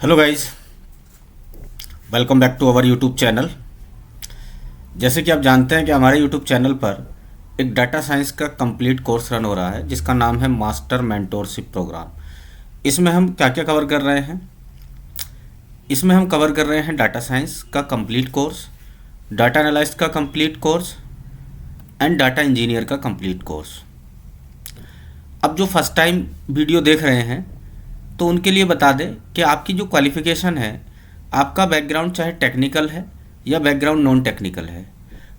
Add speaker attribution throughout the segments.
Speaker 1: Hello guys, welcome back to our YouTube channel. जैसे कि आप जानते हैं कि हमारे यूट्यूब चैनल पर एक डाटा साइंस का कंप्लीट कोर्स रन हो रहा है जिसका नाम है मास्टर मेंटोरशिप प्रोग्राम। इसमें हम क्या क्या कवर कर रहे हैं? इसमें हम कवर कर रहे हैं डाटा साइंस का कंप्लीट कोर्स, डाटा एनालिस्ट का complete course and data engineer का कंप्लीट कोर्स। अब जो फर्स्ट टाइम वीडियो देख रहे हैं तो उनके लिए बता दें कि आपकी जो क्वालिफ़िकेशन है, आपका बैकग्राउंड चाहे टेक्निकल है या बैकग्राउंड नॉन टेक्निकल है।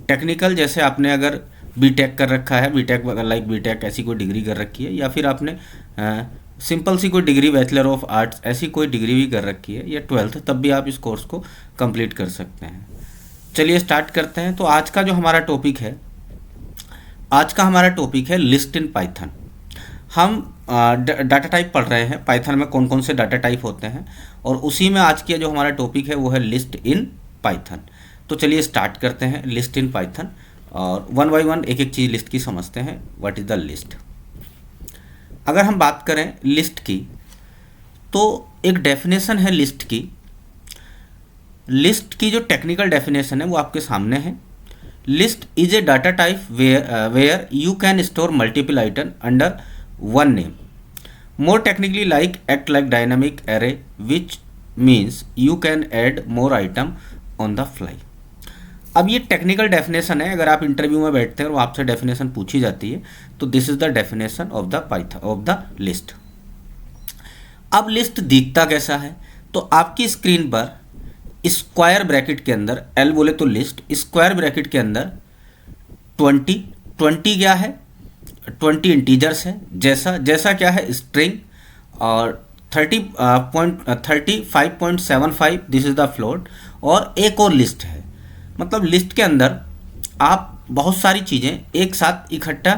Speaker 1: टेक्निकल जैसे आपने अगर बीटेक कर रखा है, बीटेक लाइक बीटेक ऐसी कोई डिग्री कर रखी है, या फिर आपने सिंपल सी कोई डिग्री बैचलर ऑफ आर्ट्स ऐसी कोई डिग्री भी कर रखी है या 12th, तब भी आप इस कोर्स को कंप्लीट कर सकते हैं। चलिए स्टार्ट करते हैं। तो आज का जो हमारा टॉपिक है, आज का हमारा टॉपिक है लिस्ट इन पाइथन। हम डाटा टाइप पढ़ रहे हैं, पाइथन में कौन कौन से डाटा टाइप होते हैं, और उसी में आज की जो हमारा टॉपिक है वो है लिस्ट इन पाइथन। तो चलिए स्टार्ट करते हैं लिस्ट इन पाइथन, और वन बाय वन एक एक चीज़ लिस्ट की समझते हैं। What is the list? अगर हम बात करें लिस्ट की, तो एक डेफिनेशन है लिस्ट की। लिस्ट की जो टेक्निकल डेफिनेशन है वो आपके सामने है। List is a data type where you can store multiple item under one name. More technically act like dynamic array, which means you can add more item on the fly. अब ये technical definition है। अगर आप interview में बैठते हैं और आपसे डेफिनेशन पूछी जाती है तो this is the definition of the Python of the list. अब लिस्ट दिखता कैसा है? तो आपकी स्क्रीन पर स्क्वायर ब्रैकेट के अंदर, एल बोले तो लिस्ट, स्क्वायर ब्रैकेट के अंदर 20 क्या है? 20 इंटीजर्स है। जैसा क्या है? स्ट्रिंग। और 35.75 दिस इज़ द फ्लोट। और एक और लिस्ट है, मतलब लिस्ट के अंदर आप बहुत सारी चीज़ें एक साथ इकट्ठा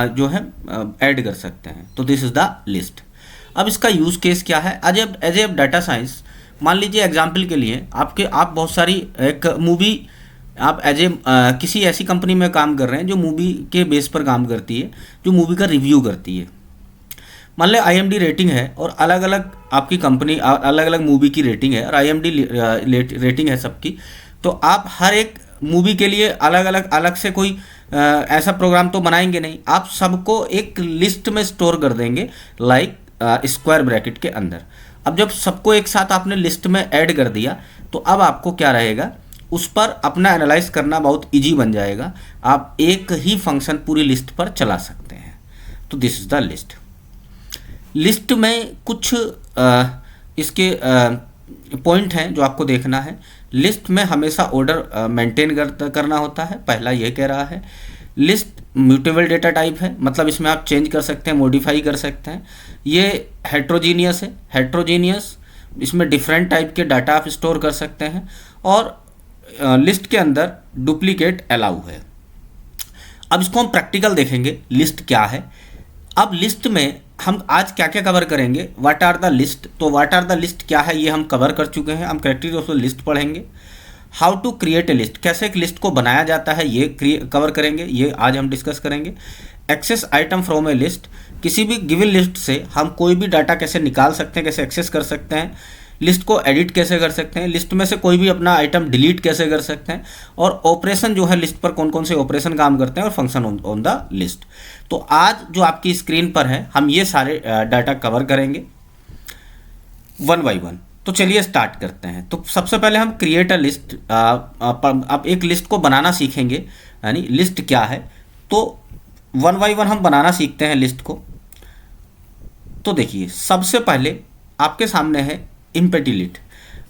Speaker 1: जो है ऐड कर सकते हैं। तो दिस इज़ द लिस्ट। अब इसका यूज़ केस क्या है? एज ए डाटा साइंस, मान लीजिए एग्जाम्पल के लिए आप बहुत सारी एक मूवी, आप किसी ऐसी कंपनी में काम कर रहे हैं जो मूवी के बेस पर काम करती है, जो मूवी का रिव्यू करती है। मान लें IMD रेटिंग है और अलग अलग आपकी कंपनी अलग अलग मूवी की रेटिंग है, और IMD रेटिंग है सबकी। तो आप हर एक मूवी के लिए अलग से कोई ऐसा प्रोग्राम तो बनाएंगे नहीं, आप सबको एक लिस्ट में स्टोर कर देंगे, लाइक स्क्वायर ब्रैकेट के अंदर। अब जब सबको एक साथ आपने लिस्ट में ऐड कर दिया तो अब आपको क्या रहेगा? उस पर अपना एनालाइज करना बहुत इजी बन जाएगा। आप एक ही फंक्शन पूरी लिस्ट पर चला सकते हैं। तो this is the list. List में कुछ इसके पॉइंट हैं जो आपको देखना है। लिस्ट में हमेशा ऑर्डर मेंटेन करना होता है। पहला ये कह रहा है लिस्ट म्यूटेबल डेटा टाइप है, मतलब इसमें आप चेंज कर सकते हैं, मॉडिफाई कर सकते हैं। ये हेट्रोजीनियस है। हेट्रोजीनियस, इसमें डिफरेंट टाइप के डाटा आप स्टोर कर सकते हैं। और लिस्ट के अंदर डुप्लीकेट अलाउ है। अब इसको हम प्रैक्टिकल देखेंगे लिस्ट क्या है। अब लिस्ट में हम आज क्या क्या कवर करेंगे? What are the list. तो व्हाट आर द लिस्ट क्या है ये हम कवर कर चुके हैं। हम करेक्टली उसमें लिस्ट पढ़ेंगे। How to create a list, कैसे एक लिस्ट को बनाया जाता है ये कवर करेंगे, ये आज हम डिस्कस करेंगे। Access item from a list, किसी भी गिवन लिस्ट से हम कोई भी डाटा कैसे निकाल सकते हैं, कैसे एक्सेस कर सकते हैं। लिस्ट को एडिट कैसे कर सकते हैं, लिस्ट में से कोई भी अपना आइटम डिलीट कैसे कर सकते हैं, और ऑपरेशन जो है लिस्ट पर कौन कौन से ऑपरेशन काम करते हैं, और फंक्शन ऑन द लिस्ट। तो आज जो आपकी स्क्रीन पर है हम ये सारे डाटा कवर करेंगे वन बाय वन। तो चलिए स्टार्ट करते हैं। तो सबसे पहले हम क्रिएट अ लिस्ट, अब एक लिस्ट को बनाना सीखेंगे, यानी लिस्ट क्या है। तो वन बाय वन हम बनाना सीखते हैं लिस्ट को। तो देखिए, सबसे पहले आपके सामने है एम्प्टी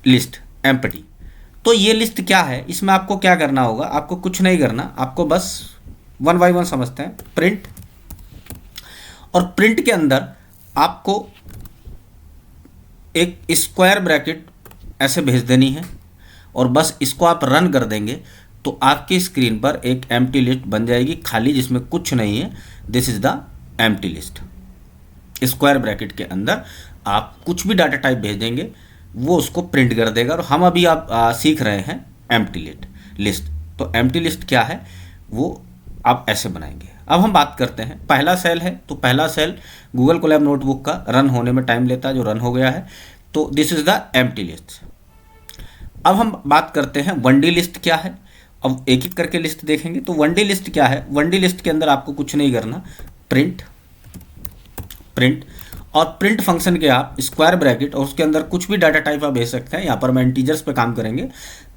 Speaker 1: लिस्ट एम्प्टी। तो ये लिस्ट क्या है, इसमें आपको क्या करना होगा? आपको कुछ नहीं करना, आपको बस वन बाय वन समझते हैं। प्रिंट, और प्रिंट के अंदर आपको एक स्क्वायर ब्रैकेट ऐसे भेज देनी है, और बस इसको आप रन कर देंगे तो आपकी स्क्रीन पर एक एम्प्टी लिस्ट बन जाएगी खाली, जिसमें कुछ नहीं है। This is the empty list. Square bracket के अंदर आप कुछ भी डाटा टाइप भेज देंगे, वो उसको प्रिंट कर देगा। और हम अभी आप सीख रहे हैं एम्प्टी लिस्ट। तो एम्प्टी लिस्ट क्या है वो आप ऐसे बनाएंगे। अब हम बात करते हैं, पहला सेल है तो पहला सेल गूगल कोलैब नोटबुक का रन होने में टाइम लेता है, जो रन हो गया है। तो this is the empty list. अब हम बात करते हैं वन डी लिस्ट क्या है। अब एक एक करके लिस्ट देखेंगे। तो वन डी लिस्ट क्या है? वन डी लिस्ट के अंदर आपको कुछ नहीं करना, प्रिंट प्रिंट और प्रिंट फंक्शन के आप स्क्वायर ब्रैकेट और उसके अंदर कुछ भी डाटा टाइप आप भेज सकते हैं। यहाँ पर मैं इंटीजर्स पे काम करेंगे।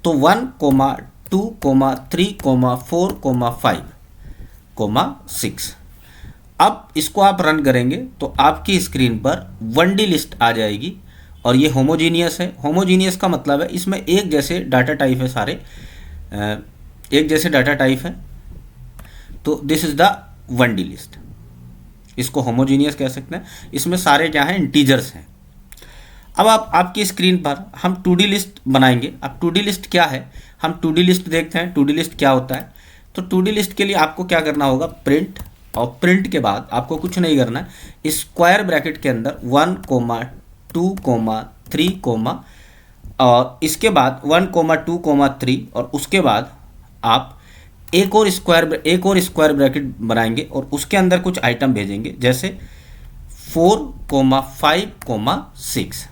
Speaker 1: तो 1,2,3,4,5,6। अब इसको आप रन करेंगे तो आपकी स्क्रीन पर वन डी लिस्ट आ जाएगी और ये होमोजीनियस है। होमोजीनियस का मतलब है इसमें एक जैसे डाटा टाइप है, सारे एक जैसे डाटा टाइप है। तो this is the one D list, इसको होमोजीनियस कह सकते हैं। इसमें सारे क्या हैं? इंटीजर्स हैं। अब आपकी स्क्रीन पर हम टू डी लिस्ट बनाएंगे। अब टू डी लिस्ट क्या है? हम टू डी लिस्ट देखते हैं टू डी लिस्ट क्या होता है। तो टू डी लिस्ट के लिए आपको क्या करना होगा? प्रिंट, और प्रिंट के बाद आपको कुछ नहीं करना है, स्क्वायर ब्रैकेट के अंदर 1,2,3, और इसके बाद 1,2,3 और उसके बाद आप एक और स्क्वायर ब्रैकेट बनाएंगे और उसके अंदर कुछ आइटम भेजेंगे, जैसे 4,5,6।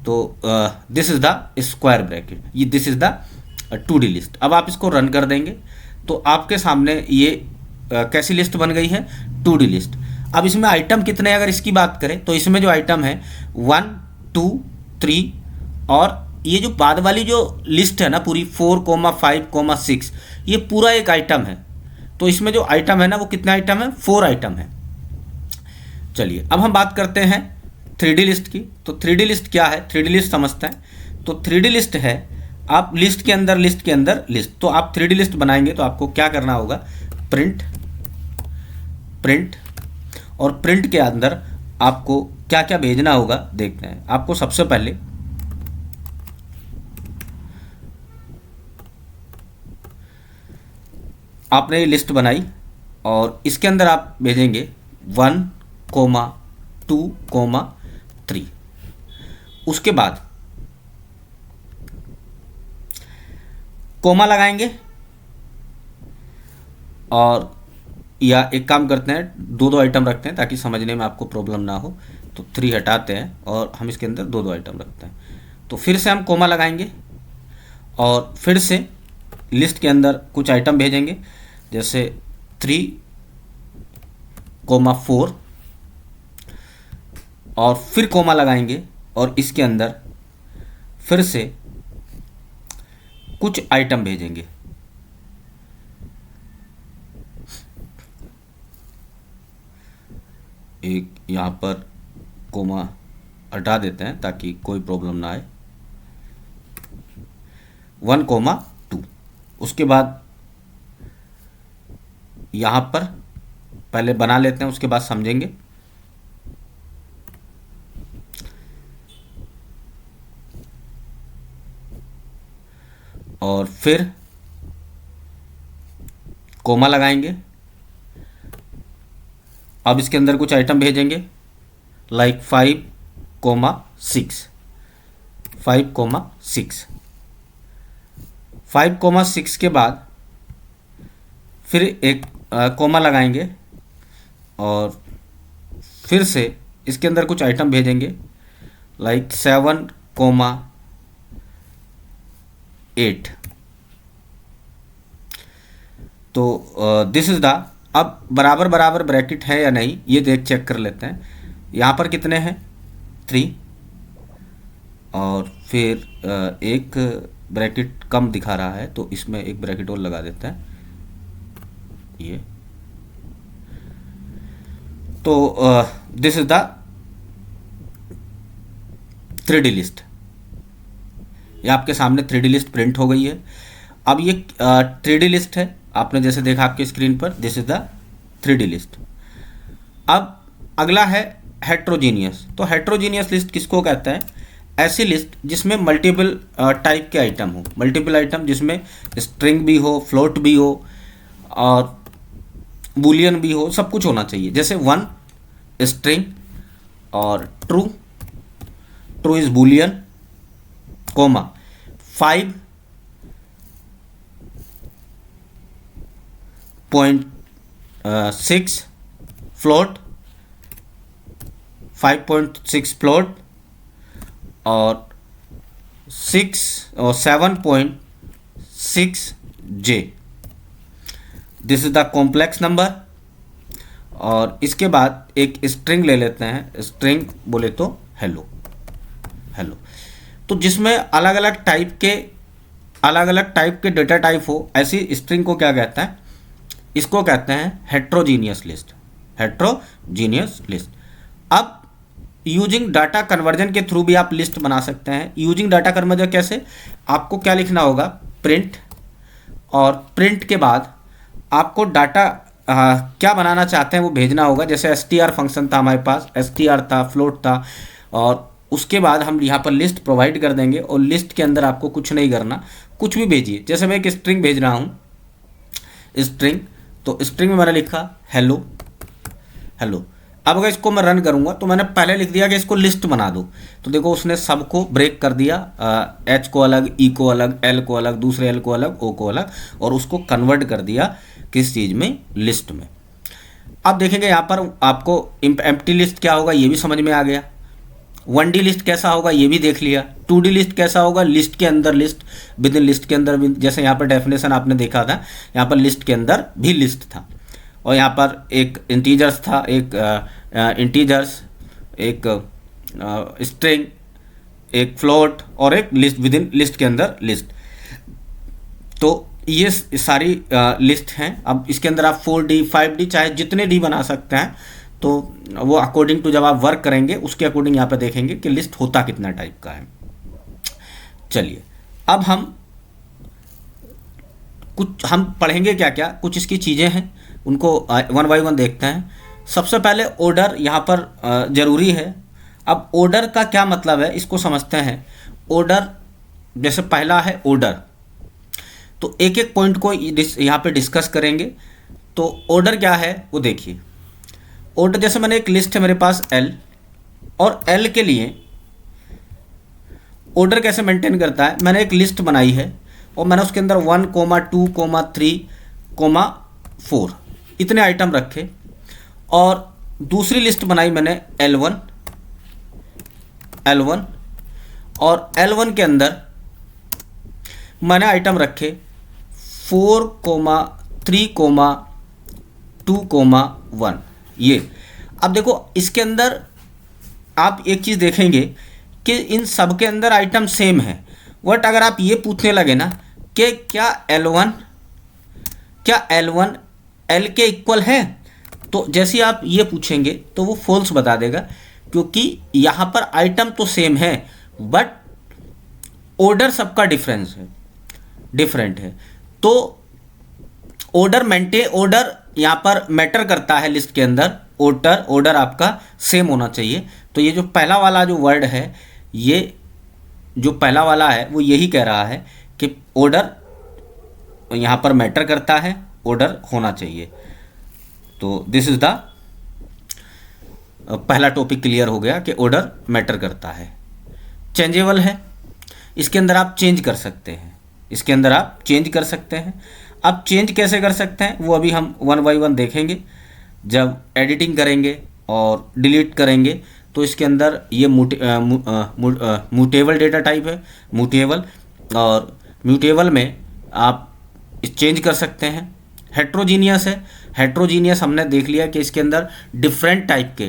Speaker 1: तो this is the square bracket, ये this is the two D list. अब आप इसको रन कर देंगे तो आपके सामने ये कैसी लिस्ट बन गई है? Two D list. अब इसमें आइटम कितने, अगर इसकी बात करें तो इसमें जो आइटम है 1, 2, 3 और ये जो बाद वाली जो लिस्ट है ना पूरी 4,5,6, ये पूरा एक आइटम है। तो इसमें जो आइटम है ना वो कितने आइटम है? 4 आइटम है। चलिए अब हम बात करते हैं थ्री डी लिस्ट की। तो थ्री डी लिस्ट क्या है? थ्री डी लिस्ट समझते हैं। तो थ्री डी लिस्ट है आप लिस्ट के अंदर लिस्ट। तो आप थ्री डी लिस्ट बनाएंगे तो आपको क्या करना होगा? प्रिंट और प्रिंट के अंदर आपको क्या क्या भेजना होगा देखते हैं। आपको सबसे पहले आपने ये लिस्ट बनाई और इसके अंदर आप भेजेंगे 1,2,3। उसके बाद कोमा लगाएंगे और या एक काम करते हैं, दो आइटम रखते हैं ताकि समझने में आपको प्रॉब्लम ना हो। तो 3 हटाते हैं और हम इसके अंदर दो आइटम रखते हैं। तो फिर से हम कोमा लगाएंगे और फिर से लिस्ट के अंदर कुछ आइटम भेजेंगे, जैसे 3,4 और फिर कोमा लगाएंगे और इसके अंदर फिर से कुछ आइटम भेजेंगे। एक यहाँ पर कोमा हटा देते हैं ताकि कोई प्रॉब्लम ना आए। 1,2। उसके बाद यहाँ पर पहले बना लेते हैं, उसके बाद समझेंगे। और फिर कोमा लगाएंगे। अब इसके अंदर कुछ आइटम भेजेंगे, लाइक 5,6 5,6 के बाद फिर एक कोमा लगाएंगे और फिर से इसके अंदर कुछ आइटम भेजेंगे, लाइक 7,8। तो दिस इज द, अब बराबर बराबर ब्रैकेट है या नहीं ये चेक कर लेते हैं। यहाँ पर कितने हैं? 3 और फिर एक ब्रैकेट कम दिखा रहा है तो इसमें एक ब्रैकेट और लगा देते हैं ये। तो this is the 3D list. ये आपके सामने 3D लिस्ट प्रिंट हो गई है। अब ये 3D लिस्ट है, आपने जैसे देखा आपके स्क्रीन पर, this is the 3D list. अब अगला है हेट्रोजीनियस। तो हेट्रोजीनियस लिस्ट किसको कहते हैं? ऐसी लिस्ट जिसमें मल्टीपल टाइप के आइटम हो, मल्टीपल आइटम जिसमें स्ट्रिंग भी हो, फ्लोट भी हो और बूलियन भी हो, सब कुछ होना चाहिए। जैसे 1 स्ट्रिंग और true is boolean, comma 5.6 float, 5.6 float और 7.6J। This is the complex number. और इसके बाद एक स्ट्रिंग ले लेते हैं, स्ट्रिंग बोले तो हेलो। हेलो तो जिसमें अलग अलग टाइप के डेटा टाइप हो, ऐसी स्ट्रिंग को क्या कहते हैं? इसको कहते हैं हेट्रोजीनियस लिस्ट। Heterogeneous list. अब यूजिंग डाटा कन्वर्जन के थ्रू भी आप लिस्ट बना सकते हैं। यूजिंग डाटा कन्वर्जन कैसे? आपको क्या लिखना होगा? प्रिंट, और प्रिंट के बाद आपको डाटा क्या बनाना चाहते हैं वो भेजना होगा। जैसे str फंक्शन था हमारे पास, str था, फ्लोट था, और उसके बाद हम यहाँ पर लिस्ट प्रोवाइड कर देंगे। और लिस्ट के अंदर आपको कुछ नहीं करना, कुछ भी भेजिए। जैसे मैं एक स्ट्रिंग भेज रहा हूँ, स्ट्रिंग, तो स्ट्रिंग में मैंने लिखा हेलो। हेलो अब अगर इसको मैं रन करूंगा तो मैंने पहले लिख दिया कि इसको लिस्ट बना दो, तो देखो उसने सबको ब्रेक कर दिया, एच को अलग, ई को अलग, एल को अलग, दूसरे एल को अलग, ओ को अलग, और उसको कन्वर्ट कर दिया किस चीज़ में? लिस्ट में। अब देखेंगे यहाँ पर आपको एम्प्टी लिस्ट क्या होगा ये भी समझ में आ गया। 1D लिस्ट कैसा होगा ये भी देख लिया। 2D लिस्ट कैसा होगा? लिस्ट के अंदर लिस्ट, विद इन लिस्ट के अंदर, जैसे यहाँ पर डेफिनेशन आपने देखा था, यहाँ पर लिस्ट के अंदर भी लिस्ट था, और यहाँ पर एक इंटीजर्स था, एक स्ट्रिंग, एक फ्लोट, और एक लिस्ट, विद इन लिस्ट के अंदर लिस्ट। तो ये सारी लिस्ट हैं। अब इसके अंदर आप 4D 5D चाहे जितने डी बना सकते हैं, तो वो अकॉर्डिंग टू जब आप वर्क करेंगे उसके अकॉर्डिंग यहाँ पे देखेंगे कि लिस्ट होता कितना टाइप का है। चलिए अब हम पढ़ेंगे क्या क्या, कुछ इसकी चीज़ें हैं, उनको वन बाय वन देखते हैं। सबसे पहले ऑर्डर यहाँ पर ज़रूरी है। अब ऑर्डर का क्या मतलब है इसको समझते हैं। ऑर्डर, जैसे पहला है ऑर्डर, तो एक एक पॉइंट को यहाँ पे डिस्कस करेंगे। तो ऑर्डर क्या है वो देखिए। ऑर्डर, जैसे मैंने एक लिस्ट है मेरे पास L, और L के लिए ऑर्डर कैसे मेंटेन करता है, मैंने एक लिस्ट बनाई है और मैंने उसके अंदर 1, 2, 3, 4 इतने आइटम रखे, और दूसरी लिस्ट बनाई मैंने L1, और L1 के अंदर मैंने आइटम रखे 4, 3, 2, 1। ये अब देखो इसके अंदर आप एक चीज़ देखेंगे कि इन सब के अंदर आइटम सेम है, बट अगर आप ये पूछने लगे ना कि क्या L1 L के इक्वल है, तो जैसे आप ये पूछेंगे तो वो फॉल्स बता देगा, क्योंकि यहाँ पर आइटम तो सेम है बट ऑर्डर सबका डिफरेंट है। तो ऑर्डर यहाँ पर मैटर करता है लिस्ट के अंदर। ऑर्डर आपका सेम होना चाहिए। तो ये जो पहला वाला जो वर्ड है, ये जो पहला वाला है वो यही कह रहा है कि ऑर्डर यहाँ पर मैटर करता है, ऑर्डर होना चाहिए। तो दिस इज द पहला टॉपिक क्लियर हो गया कि ऑर्डर मैटर करता है। चेंजेबल है, इसके अंदर आप चेंज कर सकते हैं। अब चेंज कैसे कर सकते हैं वो अभी हम वन बाय वन देखेंगे। जब एडिटिंग करेंगे और डिलीट करेंगे तो इसके अंदर ये म्यूटेबल डेटा टाइप है, और म्यूटेबल में आप चेंज कर सकते हैं। हेट्रोजीनियस है, हेट्रोजीनियस हमने देख लिया कि इसके अंदर different type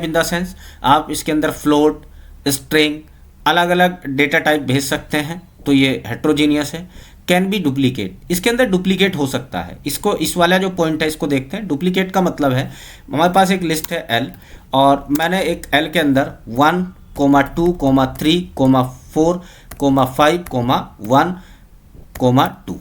Speaker 1: in the sense आप इसके अंदर फ्लोट, स्ट्रिंग, अलग अलग डेटा टाइप भेज सकते हैं, तो ये हेट्रोजीनियस है। कैन बी डुप्लीकेट, इसके अंदर डुप्लीकेट हो सकता है। इस वाला जो पॉइंट है इसको देखते हैं। डुप्लीकेट का मतलब है हमारे पास एक लिस्ट है L, और मैंने एक L के अंदर 1, 2, 3, 4, 5, 1, 2,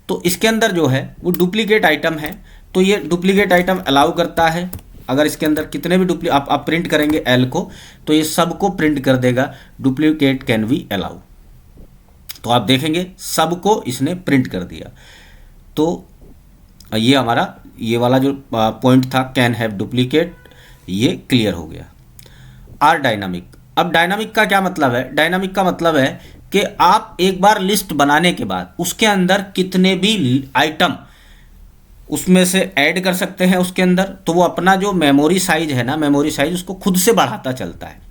Speaker 1: तो इसके अंदर जो है वो डुप्लीकेट आइटम है। तो ये डुप्लीकेट आइटम अलाउ करता है। अगर इसके अंदर कितने भी आप प्रिंट करेंगे L को, तो ये सबको प्रिंट कर देगा। डुप्लीकेट कैन बी अलाउ, तो आप देखेंगे सबको इसने प्रिंट कर दिया। तो ये हमारा ये वाला जो पॉइंट था कैन हैव डुप्लीकेट, ये क्लियर हो गया। आर डायनामिक, अब डायनामिक का क्या मतलब है? डायनामिक का मतलब है कि आप एक बार लिस्ट बनाने के बाद उसके अंदर कितने भी आइटम उसमें से ऐड कर सकते हैं उसके अंदर, तो वो अपना जो मेमोरी साइज है ना, मेमोरी साइज उसको खुद से बढ़ाता चलता है।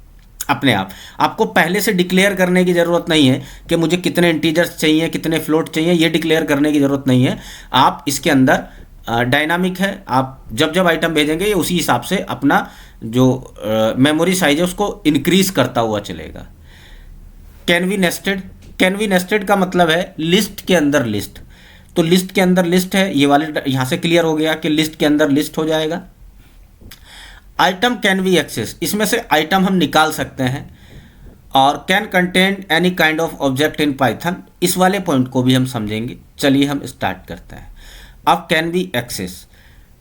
Speaker 1: अपने आप। आपको पहले से डिक्लेयर करने की ज़रूरत नहीं है कि मुझे कितने इंटीजर्स चाहिए, कितने फ्लोट चाहिए, ये डिक्लेयर करने की ज़रूरत नहीं है। आप इसके अंदर डायनामिक है, आप जब जब आइटम भेजेंगे ये उसी हिसाब से अपना जो मेमोरी साइज है उसको इंक्रीज करता हुआ चलेगा। Can be nested, can be nested का मतलब है लिस्ट के अंदर लिस्ट। तो लिस्ट के अंदर लिस्ट है, ये वाले यहाँ से क्लियर हो गया कि लिस्ट के अंदर लिस्ट हो जाएगा। आइटम कैन बी एक्सेस, इसमें से आइटम हम निकाल सकते हैं। और can contain any kind of object in Python, इस वाले पॉइंट को भी हम समझेंगे। चलिए हम स्टार्ट करते हैं। अब कैन बी एक्सेस,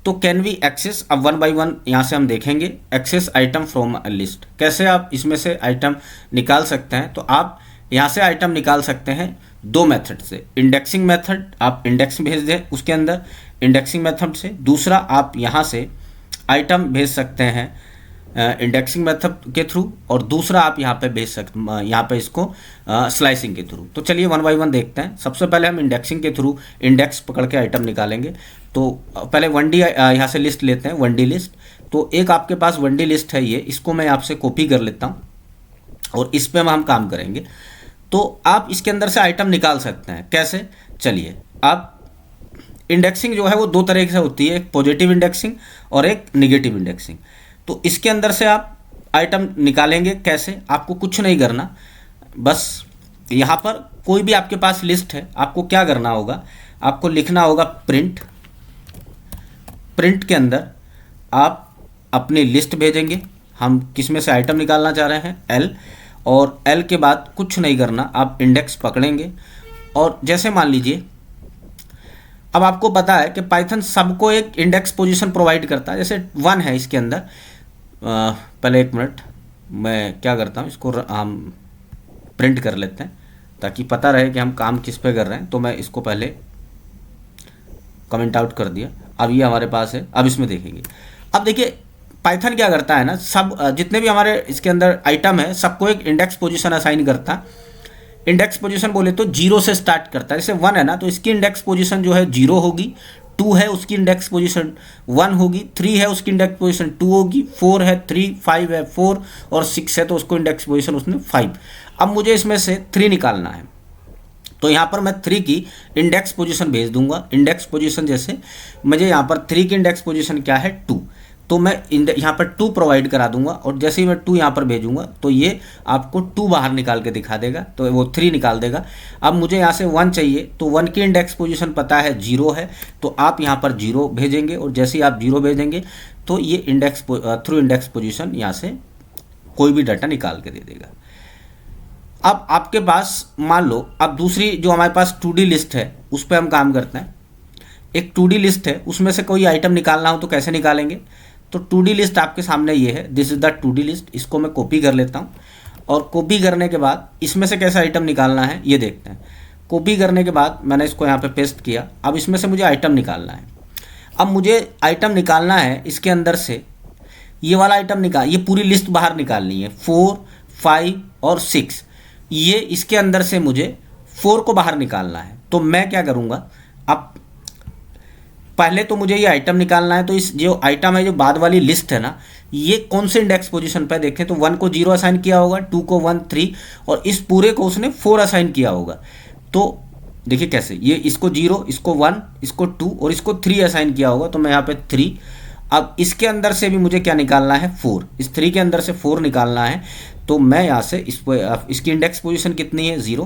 Speaker 1: तो कैन बी एक्सेस, अब वन बाय वन यहाँ से हम देखेंगे। Access item from a list, कैसे आप इसमें से आइटम निकाल सकते हैं। तो आप यहाँ से आइटम निकाल सकते हैं दो मेथड से। इंडेक्सिंग मेथड, आप इंडेक्स भेज दें उसके अंदर इंडेक्सिंग मेथड से। दूसरा आप यहाँ से आइटम भेज सकते हैं इंडेक्सिंग मेथड के थ्रू, और दूसरा आप यहाँ पे भेज सकते, यहाँ पे इसको स्लाइसिंग के थ्रू। तो चलिए वन बाय वन देखते हैं। सबसे पहले हम इंडेक्सिंग के थ्रू इंडेक्स पकड़ के आइटम निकालेंगे। तो पहले 1D यहाँ से लिस्ट लेते हैं, 1D लिस्ट। तो एक आपके पास 1D लिस्ट है, ये इसको मैं आपसे कॉपी कर लेता हूँ और इस पर हम काम करेंगे। तो आप इसके अंदर से आइटम निकाल सकते हैं, कैसे? चलिए, आप इंडेक्सिंग जो है वो दो तरह से होती है, एक पॉजिटिव इंडेक्सिंग और एक निगेटिव इंडेक्सिंग। तो इसके अंदर से आप आइटम निकालेंगे कैसे? आपको कुछ नहीं करना, बस यहाँ पर कोई भी आपके पास लिस्ट है, आपको क्या करना होगा, आपको लिखना होगा प्रिंट। प्रिंट के अंदर आप अपनी लिस्ट भेजेंगे। हम किस में से आइटम निकालना चाह रहे हैं? L, और L के बाद कुछ नहीं करना, आप इंडेक्स पकड़ेंगे। और जैसे मान लीजिए, अब आपको पता है कि पाइथन सबको एक इंडेक्स पोजीशन प्रोवाइड करता है। जैसे 1 है इसके अंदर, पहले एक मिनट, मैं क्या करता हूँ, इसको हम प्रिंट कर लेते हैं ताकि पता रहे कि हम काम किस पे कर रहे हैं। तो मैं इसको पहले कमेंट आउट कर दिया। अब ये हमारे पास है, अब इसमें देखेंगे। अब देखिए पाइथन क्या करता है ना, सब जितने भी हमारे इसके अंदर आइटम है सबको एक इंडेक्स पोजीशन असाइन करता है। इंडेक्स पोजीशन बोले तो 0 से स्टार्ट करता है। जैसे 1 है ना, तो इसकी इंडेक्स पोजीशन जो है 0 होगी। 2 है, उसकी इंडेक्स पोजीशन 1 होगी। 3 है, उसकी इंडेक्स पोजीशन 2 होगी। 4 है 3, 5 है 4, और 6 है तो उसको इंडेक्स पोजीशन उसने 5। अब मुझे इसमें से 3 निकालना है, तो यहाँ पर मैं 3 की इंडेक्स पोजीशन भेज दूंगा। इंडेक्स पोजीशन जैसे मुझे यहाँ पर 3 की इंडेक्स पोजीशन क्या है? 2, तो मैं यहाँ पर 2 प्रोवाइड करा दूंगा। और जैसे ही मैं 2 यहाँ पर भेजूंगा तो ये आपको 2 बाहर निकाल के दिखा देगा, तो वो 3 निकाल देगा। अब मुझे यहाँ से 1 चाहिए, तो 1 की इंडेक्स पोजीशन पता है 0 है, तो आप यहाँ पर 0 भेजेंगे। और जैसे ही आप 0 भेजेंगे तो ये इंडेक्स थ्रू इंडेक्स पोजीशन यहाँ से कोई भी डाटा निकाल के दे देगा। अब आपके पास मान लो, अब दूसरी जो हमारे पास 2D लिस्ट है उस पर हम काम करते हैं। एक 2D लिस्ट है, उसमें से कोई आइटम निकालना हो तो कैसे निकालेंगे? तो 2D लिस्ट आपके सामने ये है, this is the 2D list. इसको मैं कॉपी कर लेता हूँ, और कॉपी करने के बाद इसमें से कैसा आइटम निकालना है ये देखते हैं। कॉपी करने के बाद मैंने इसको यहाँ पे पेस्ट किया। अब इसमें से मुझे आइटम निकालना है। अब मुझे आइटम निकालना है इसके अंदर से, ये वाला आइटम निकाल, ये पूरी लिस्ट बाहर निकालनी है। 4, 5 और 6, ये इसके अंदर से मुझे 4 को बाहर निकालना है। तो मैं क्या करूँगा, अब पहले तो मुझे ये आइटम निकालना है। तो इस जो आइटम है, जो बाद वाली लिस्ट है ना, ये कौन से इंडेक्स पोजीशन पे देखें तो 1 को 0 असाइन किया होगा, 2 को 1, 3, और इस पूरे को उसने 4 असाइन किया होगा। तो देखिए कैसे, ये इसको 0, इसको 1, इसको 2 और इसको 3 असाइन किया होगा। तो मैं यहाँ पे 3, अब इसके अंदर से भी मुझे क्या निकालना है? 4, इस 3 के अंदर से 4 निकालना है। तो मैं यहाँ से इसकी इंडेक्स पोजीशन कितनी है? 0।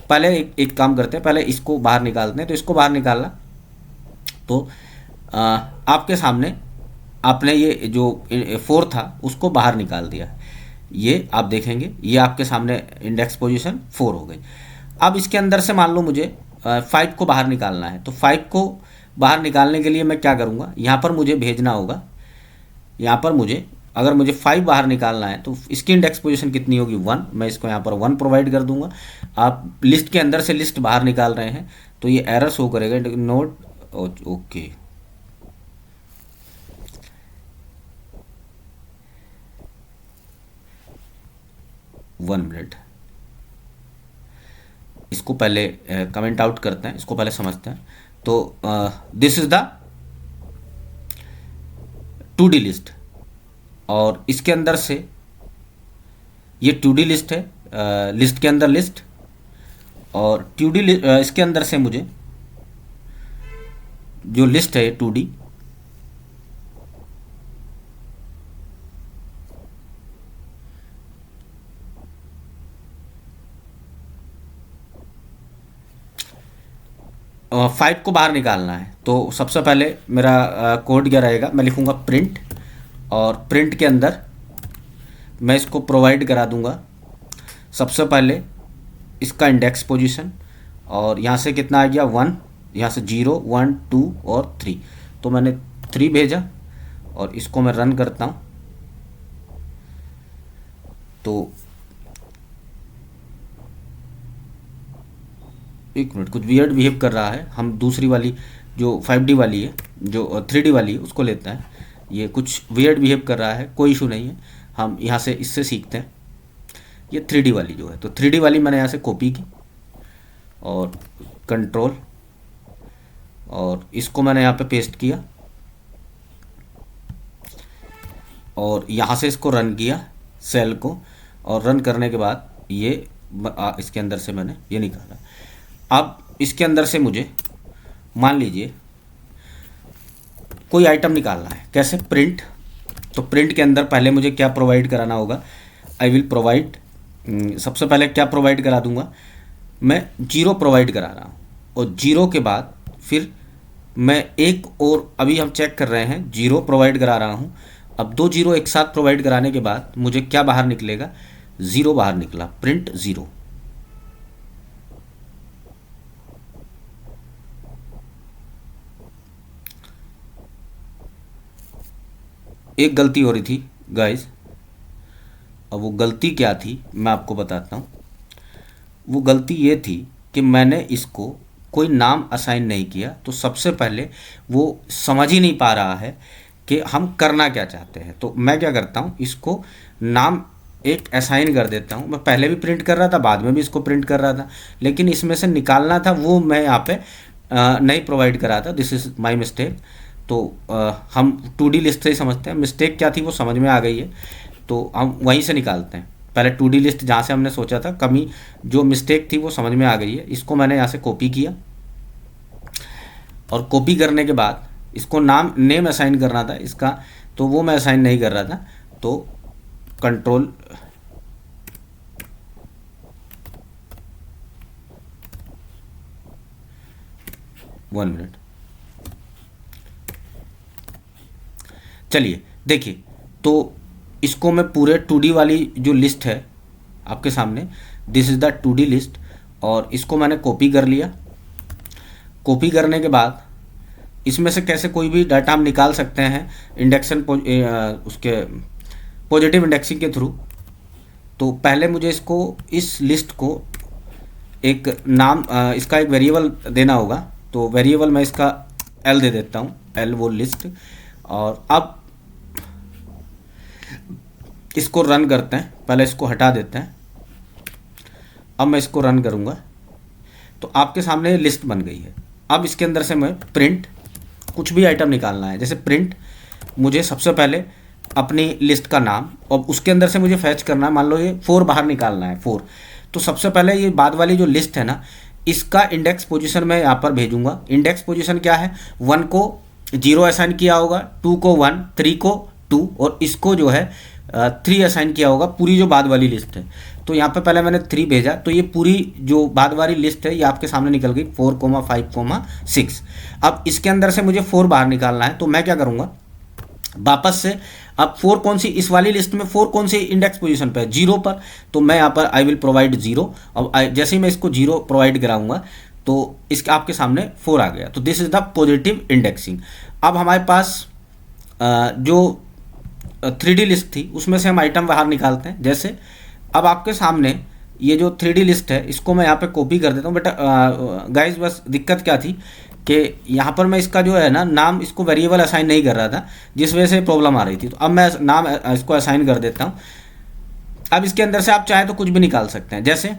Speaker 1: पहले एक काम करते हैं, पहले इसको बाहर निकालते हैं। तो इसको बाहर निकालना, तो आपके सामने आपने ये जो 4 था उसको बाहर निकाल दिया। ये आप देखेंगे, ये आपके सामने इंडेक्स पोजीशन 4 हो गई। अब इसके अंदर से मान लो मुझे 5 को बाहर निकालना है। तो 5 को बाहर निकालने के लिए मैं क्या करूँगा, यहाँ पर मुझे भेजना होगा, यहाँ पर मुझे अगर मुझे 5 बाहर निकालना है तो इसकी इंडेक्स पोजीशन कितनी होगी? 1। मैं इसको यहाँ पर 1 प्रोवाइड कर दूंगा। आप लिस्ट के अंदर से लिस्ट बाहर निकाल रहे हैं तो ये एरर शो करेगा, नोट ओके। 1 मिनट, इसको पहले कमेंट आउट करते हैं, इसको पहले समझते हैं। तो this is the 2D list, और इसके अंदर से ये टू डी लिस्ट है, लिस्ट के अंदर लिस्ट, और टू डी इसके अंदर से मुझे जो लिस्ट है टू डी, फाइव को बाहर निकालना है। तो सबसे पहले मेरा कोड क्या रहेगा, मैं लिखूँगा प्रिंट, और प्रिंट के अंदर मैं इसको प्रोवाइड करा दूंगा सबसे पहले इसका इंडेक्स पोजीशन, और यहाँ से कितना आ गया 1, यहाँ से 0 1 2 और 3, तो मैंने 3 भेजा और इसको मैं रन करता हूँ। तो एक मिनट, कुछ वियर्ड बिहेव कर रहा है। हम दूसरी वाली जो 5D वाली है, जो 3D वाली है, उसको लेते हैं। ये कुछ वियर्ड बिहेव कर रहा है, कोई इशू नहीं है, हम यहाँ से इससे सीखते हैं। ये 3D वाली जो है, तो 3D वाली मैंने यहाँ से कॉपी की और कंट्रोल, और इसको मैंने यहाँ पे पेस्ट किया और यहाँ से इसको रन किया सेल को, और रन करने के बाद ये इसके अंदर से मैंने ये निकाला। अब इसके अंदर से मुझे मान लीजिए कोई आइटम निकालना है, कैसे, प्रिंट। तो प्रिंट के अंदर पहले मुझे क्या प्रोवाइड कराना होगा, आई विल प्रोवाइड, सबसे पहले क्या प्रोवाइड करा दूंगा, मैं 0 प्रोवाइड करा रहा हूँ, और 0 के बाद फिर मैं एक और, अभी हम चेक कर रहे हैं 0 प्रोवाइड करा रहा हूँ। अब 2 0 एक साथ प्रोवाइड कराने के बाद मुझे क्या बाहर निकलेगा, 0 बाहर निकला, प्रिंट 0। एक गलती हो रही थी गाइस, अब वो गलती क्या थी मैं आपको बताता हूँ। वो गलती ये थी कि मैंने इसको कोई नाम असाइन नहीं किया, तो सबसे पहले वो समझ ही नहीं पा रहा है कि हम करना क्या चाहते हैं। तो मैं क्या करता हूँ, इसको नाम एक असाइन कर देता हूँ। मैं पहले भी प्रिंट कर रहा था, बाद में भी इसको प्रिंट कर रहा था, लेकिन इसमें से निकालना था वो मैं यहाँ पे नहीं प्रोवाइड करा था। This is my mistake. तो हम 2D लिस्ट से ही समझते हैं, मिस्टेक क्या थी वो समझ में आ गई है, तो हम वहीं से निकालते हैं। पहले 2D लिस्ट जहाँ से हमने सोचा था, कमी जो मिस्टेक थी वो समझ में आ गई है। इसको मैंने यहाँ से कॉपी किया, और कॉपी करने के बाद इसको नेम असाइन करना था इसका, तो वो मैं असाइन नहीं कर रहा था। तो कंट्रोल, वन मिनट, चलिए देखिए। तो इसको मैं पूरे 2D वाली जो लिस्ट है आपके सामने, this is the 2D list, और इसको मैंने कॉपी कर लिया। कॉपी करने के बाद इसमें से कैसे कोई भी डाटा हम निकाल सकते हैं इंडेक्शन उसके पॉजिटिव इंडेक्सिंग के थ्रू। तो पहले मुझे इसको, इस लिस्ट को एक नाम, इसका एक वेरिएबल देना होगा। तो वेरिएबल मैं इसका L दे देता हूँ, L वो लिस्ट। और अब इसको रन करते हैं, पहले इसको हटा देते हैं। अब मैं इसको रन करूँगा तो आपके सामने लिस्ट बन गई है। अब इसके अंदर से मैं प्रिंट, कुछ भी आइटम निकालना है, जैसे प्रिंट, मुझे सबसे पहले अपनी लिस्ट का नाम, और उसके अंदर से मुझे फैच करना है, मान लो ये 4 बाहर निकालना है, 4। तो सबसे पहले ये बाद वाली जो लिस्ट है ना, इसका इंडेक्स पोजीशन मैं यहाँ पर भेजूंगा। इंडेक्स पोजीशन क्या है, 1 को 0 असाइन किया होगा, 2 को 1, 3 को 2, और इसको जो है 3 असाइन किया होगा, पूरी जो बाद वाली लिस्ट है। तो यहाँ पे पहले मैंने 3 भेजा, तो ये पूरी जो बाद वाली लिस्ट है ये आपके सामने निकल गई, 4, 5, 6। अब इसके अंदर से मुझे 4 बाहर निकालना है, तो मैं क्या करूँगा, वापस से, अब 4 कौन सी, इस वाली लिस्ट में 4 कौन सी इंडेक्स पोजीशन पे है, 0 पर। तो मैं यहाँ पर आई विल प्रोवाइड 0। अब जैसे ही मैं इसको 0 प्रोवाइड कराऊंगा तो इसके आपके सामने 4 आ गया। तो this is the positive indexing. अब हमारे पास जो 3D लिस्ट थी उसमें से हम आइटम बाहर निकालते हैं। जैसे अब आपके सामने ये जो 3D लिस्ट है, इसको मैं यहाँ पे कॉपी कर देता हूँ। बट गाइस बस दिक्कत क्या थी कि यहाँ पर मैं इसका जो है ना नाम, इसको वेरिएबल असाइन नहीं कर रहा था, जिस वजह से प्रॉब्लम आ रही थी। तो अब मैं नाम इसको असाइन कर देता हूँ। अब इसके अंदर से आप चाहे तो कुछ भी निकाल सकते हैं। जैसे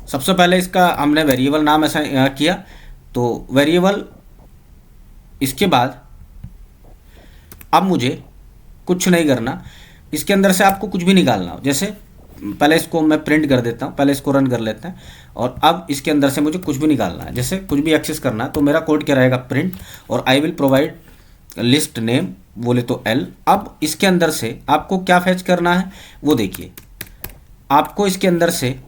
Speaker 1: सबसे पहले इसका हमने वेरिएबल नाम असाइन किया, तो वेरिएबल, इसके बाद अब मुझे कुछ नहीं करना, इसके अंदर से आपको कुछ भी निकालना हो, जैसे पहले इसको मैं प्रिंट कर देता हूँ, पहले इसको रन कर लेते हैं, और अब इसके अंदर से मुझे कुछ भी निकालना है, जैसे कुछ भी एक्सेस करना है, तो मेरा कोड क्या रहेगा, प्रिंट, और I will provide list name बोले तो एल। अब इसके अंदर से आपको क्या फैच करना है वो देखिए, आपको इसके अंदर से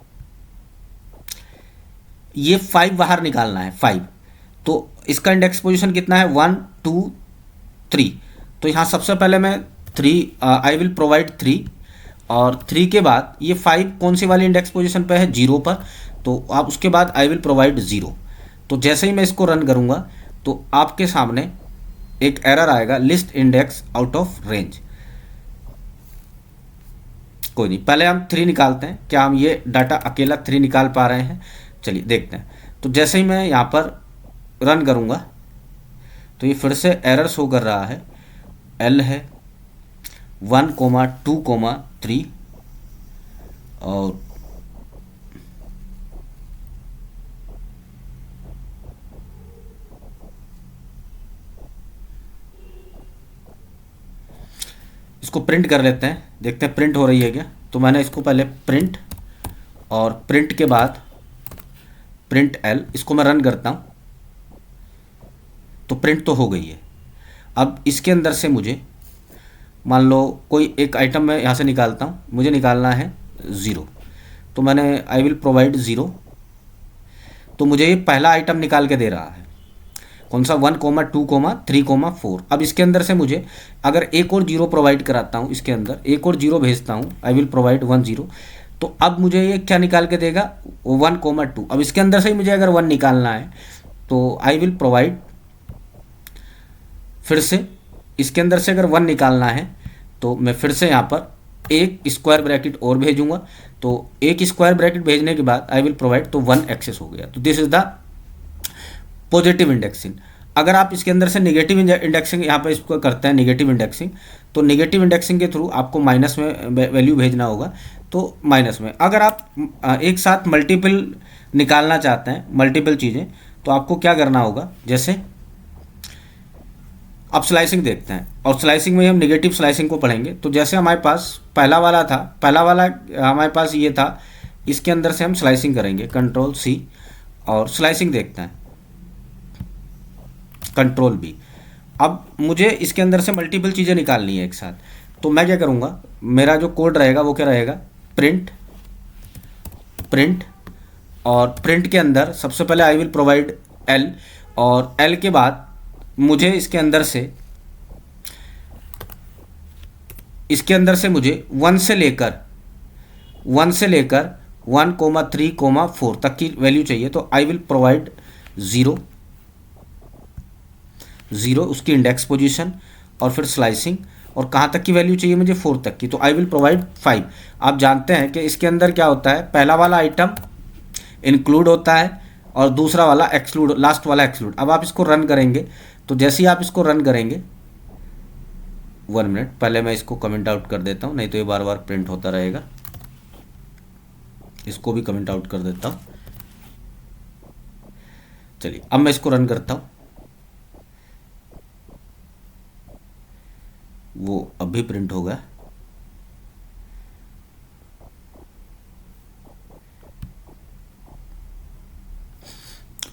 Speaker 1: ये 5 बाहर निकालना है, 5। तो इसका इंडेक्स पोजीशन कितना है, 1 2 3। तो यहाँ सबसे पहले मैं 3 आई विल प्रोवाइड 3, और 3 के बाद ये 5 कौन सी वाली इंडेक्स पोजीशन पे है, 0 पर। तो आप उसके बाद आई विल प्रोवाइड 0। तो जैसे ही मैं इसको रन करूँगा तो आपके सामने एक एरर आएगा, list index out of range. कोई नहीं, पहले हम 3 निकालते हैं, क्या हम ये डाटा अकेला 3 निकाल पा रहे हैं, चलिए देखते हैं। तो जैसे ही मैं यहाँ पर रन करूँगा तो ये फिर से एरर शो कर रहा है, एल है 1 2 3, और इसको प्रिंट कर लेते हैं, देखते हैं प्रिंट हो रही है क्या। तो मैंने इसको पहले प्रिंट, और प्रिंट के बाद प्रिंट एल, इसको मैं रन करता हूँ तो प्रिंट तो हो गई है। अब इसके अंदर से मुझे मान लो कोई एक आइटम मैं यहाँ से निकालता हूँ, मुझे निकालना है 0। तो मैंने आई विल प्रोवाइड 0, तो मुझे ये पहला आइटम निकाल के दे रहा है, कौन सा, 1 2 3 4। अब इसके अंदर से मुझे अगर एक और 0 प्रोवाइड कराता हूँ, इसके अंदर एक और 0 भेजता हूँ, आई विल प्रोवाइड 1 0, तो अब मुझे ये क्या निकाल के देगा, 1 2। अब इसके अंदर से ही मुझे अगर 1 निकालना है तो आई विल प्रोवाइड, फिर से इसके अंदर से अगर 1 निकालना है तो मैं फिर से यहाँ पर एक स्क्वायर ब्रैकेट और भेजूंगा। तो एक स्क्वायर ब्रैकेट भेजने के बाद आई विल प्रोवाइड, तो 1 एक्सेस हो गया। तो this is the positive indexing. अगर आप इसके अंदर से नेगेटिव इंडेक्सिंग यहाँ पर इसको करते हैं, नेगेटिव इंडेक्सिंग, तो नेगेटिव इंडेक्सिंग के थ्रू आपको माइनस में वैल्यू भेजना होगा, तो माइनस में। अगर आप एक साथ मल्टीपल निकालना चाहते हैं, मल्टीपल चीज़ें, तो आपको क्या करना होगा, जैसे अब स्लाइसिंग देखते हैं, और स्लाइसिंग में हम नेगेटिव स्लाइसिंग को पढ़ेंगे। तो जैसे हमारे पास पहला वाला था, पहला वाला हमारे पास ये था, इसके अंदर से हम स्लाइसिंग करेंगे, कंट्रोल सी, और स्लाइसिंग देखते हैं, कंट्रोल बी। अब मुझे इसके अंदर से मल्टीपल चीज़ें निकालनी है एक साथ, तो मैं क्या करूँगा, मेरा जो कोड रहेगा वो क्या रहेगा, प्रिंट, प्रिंट, और प्रिंट के अंदर सबसे पहले आई विल प्रोवाइड एल, और एल के बाद मुझे इसके अंदर से मुझे 1 से लेकर 1 3 4 तक की वैल्यू चाहिए। तो आई विल प्रोवाइड 0 उसकी इंडेक्स पोजीशन, और फिर स्लाइसिंग, और कहाँ तक की वैल्यू चाहिए मुझे, 4 तक की, तो आई विल प्रोवाइड 5। आप जानते हैं कि इसके अंदर क्या होता है, पहला वाला आइटम इंक्लूड होता है और दूसरा वाला एक्सक्लूड, लास्ट वाला एक्सक्लूड। अब आप इसको रन करेंगे, तो जैसे ही आप इसको रन करेंगे, 1 मिनट, पहले मैं इसको कमेंट आउट कर देता हूँ, नहीं तो ये बार बार प्रिंट होता रहेगा। इसको भी कमेंट आउट कर देता हूँ। चलिए अब मैं इसको रन करता हूँ, वो अभी प्रिंट होगा।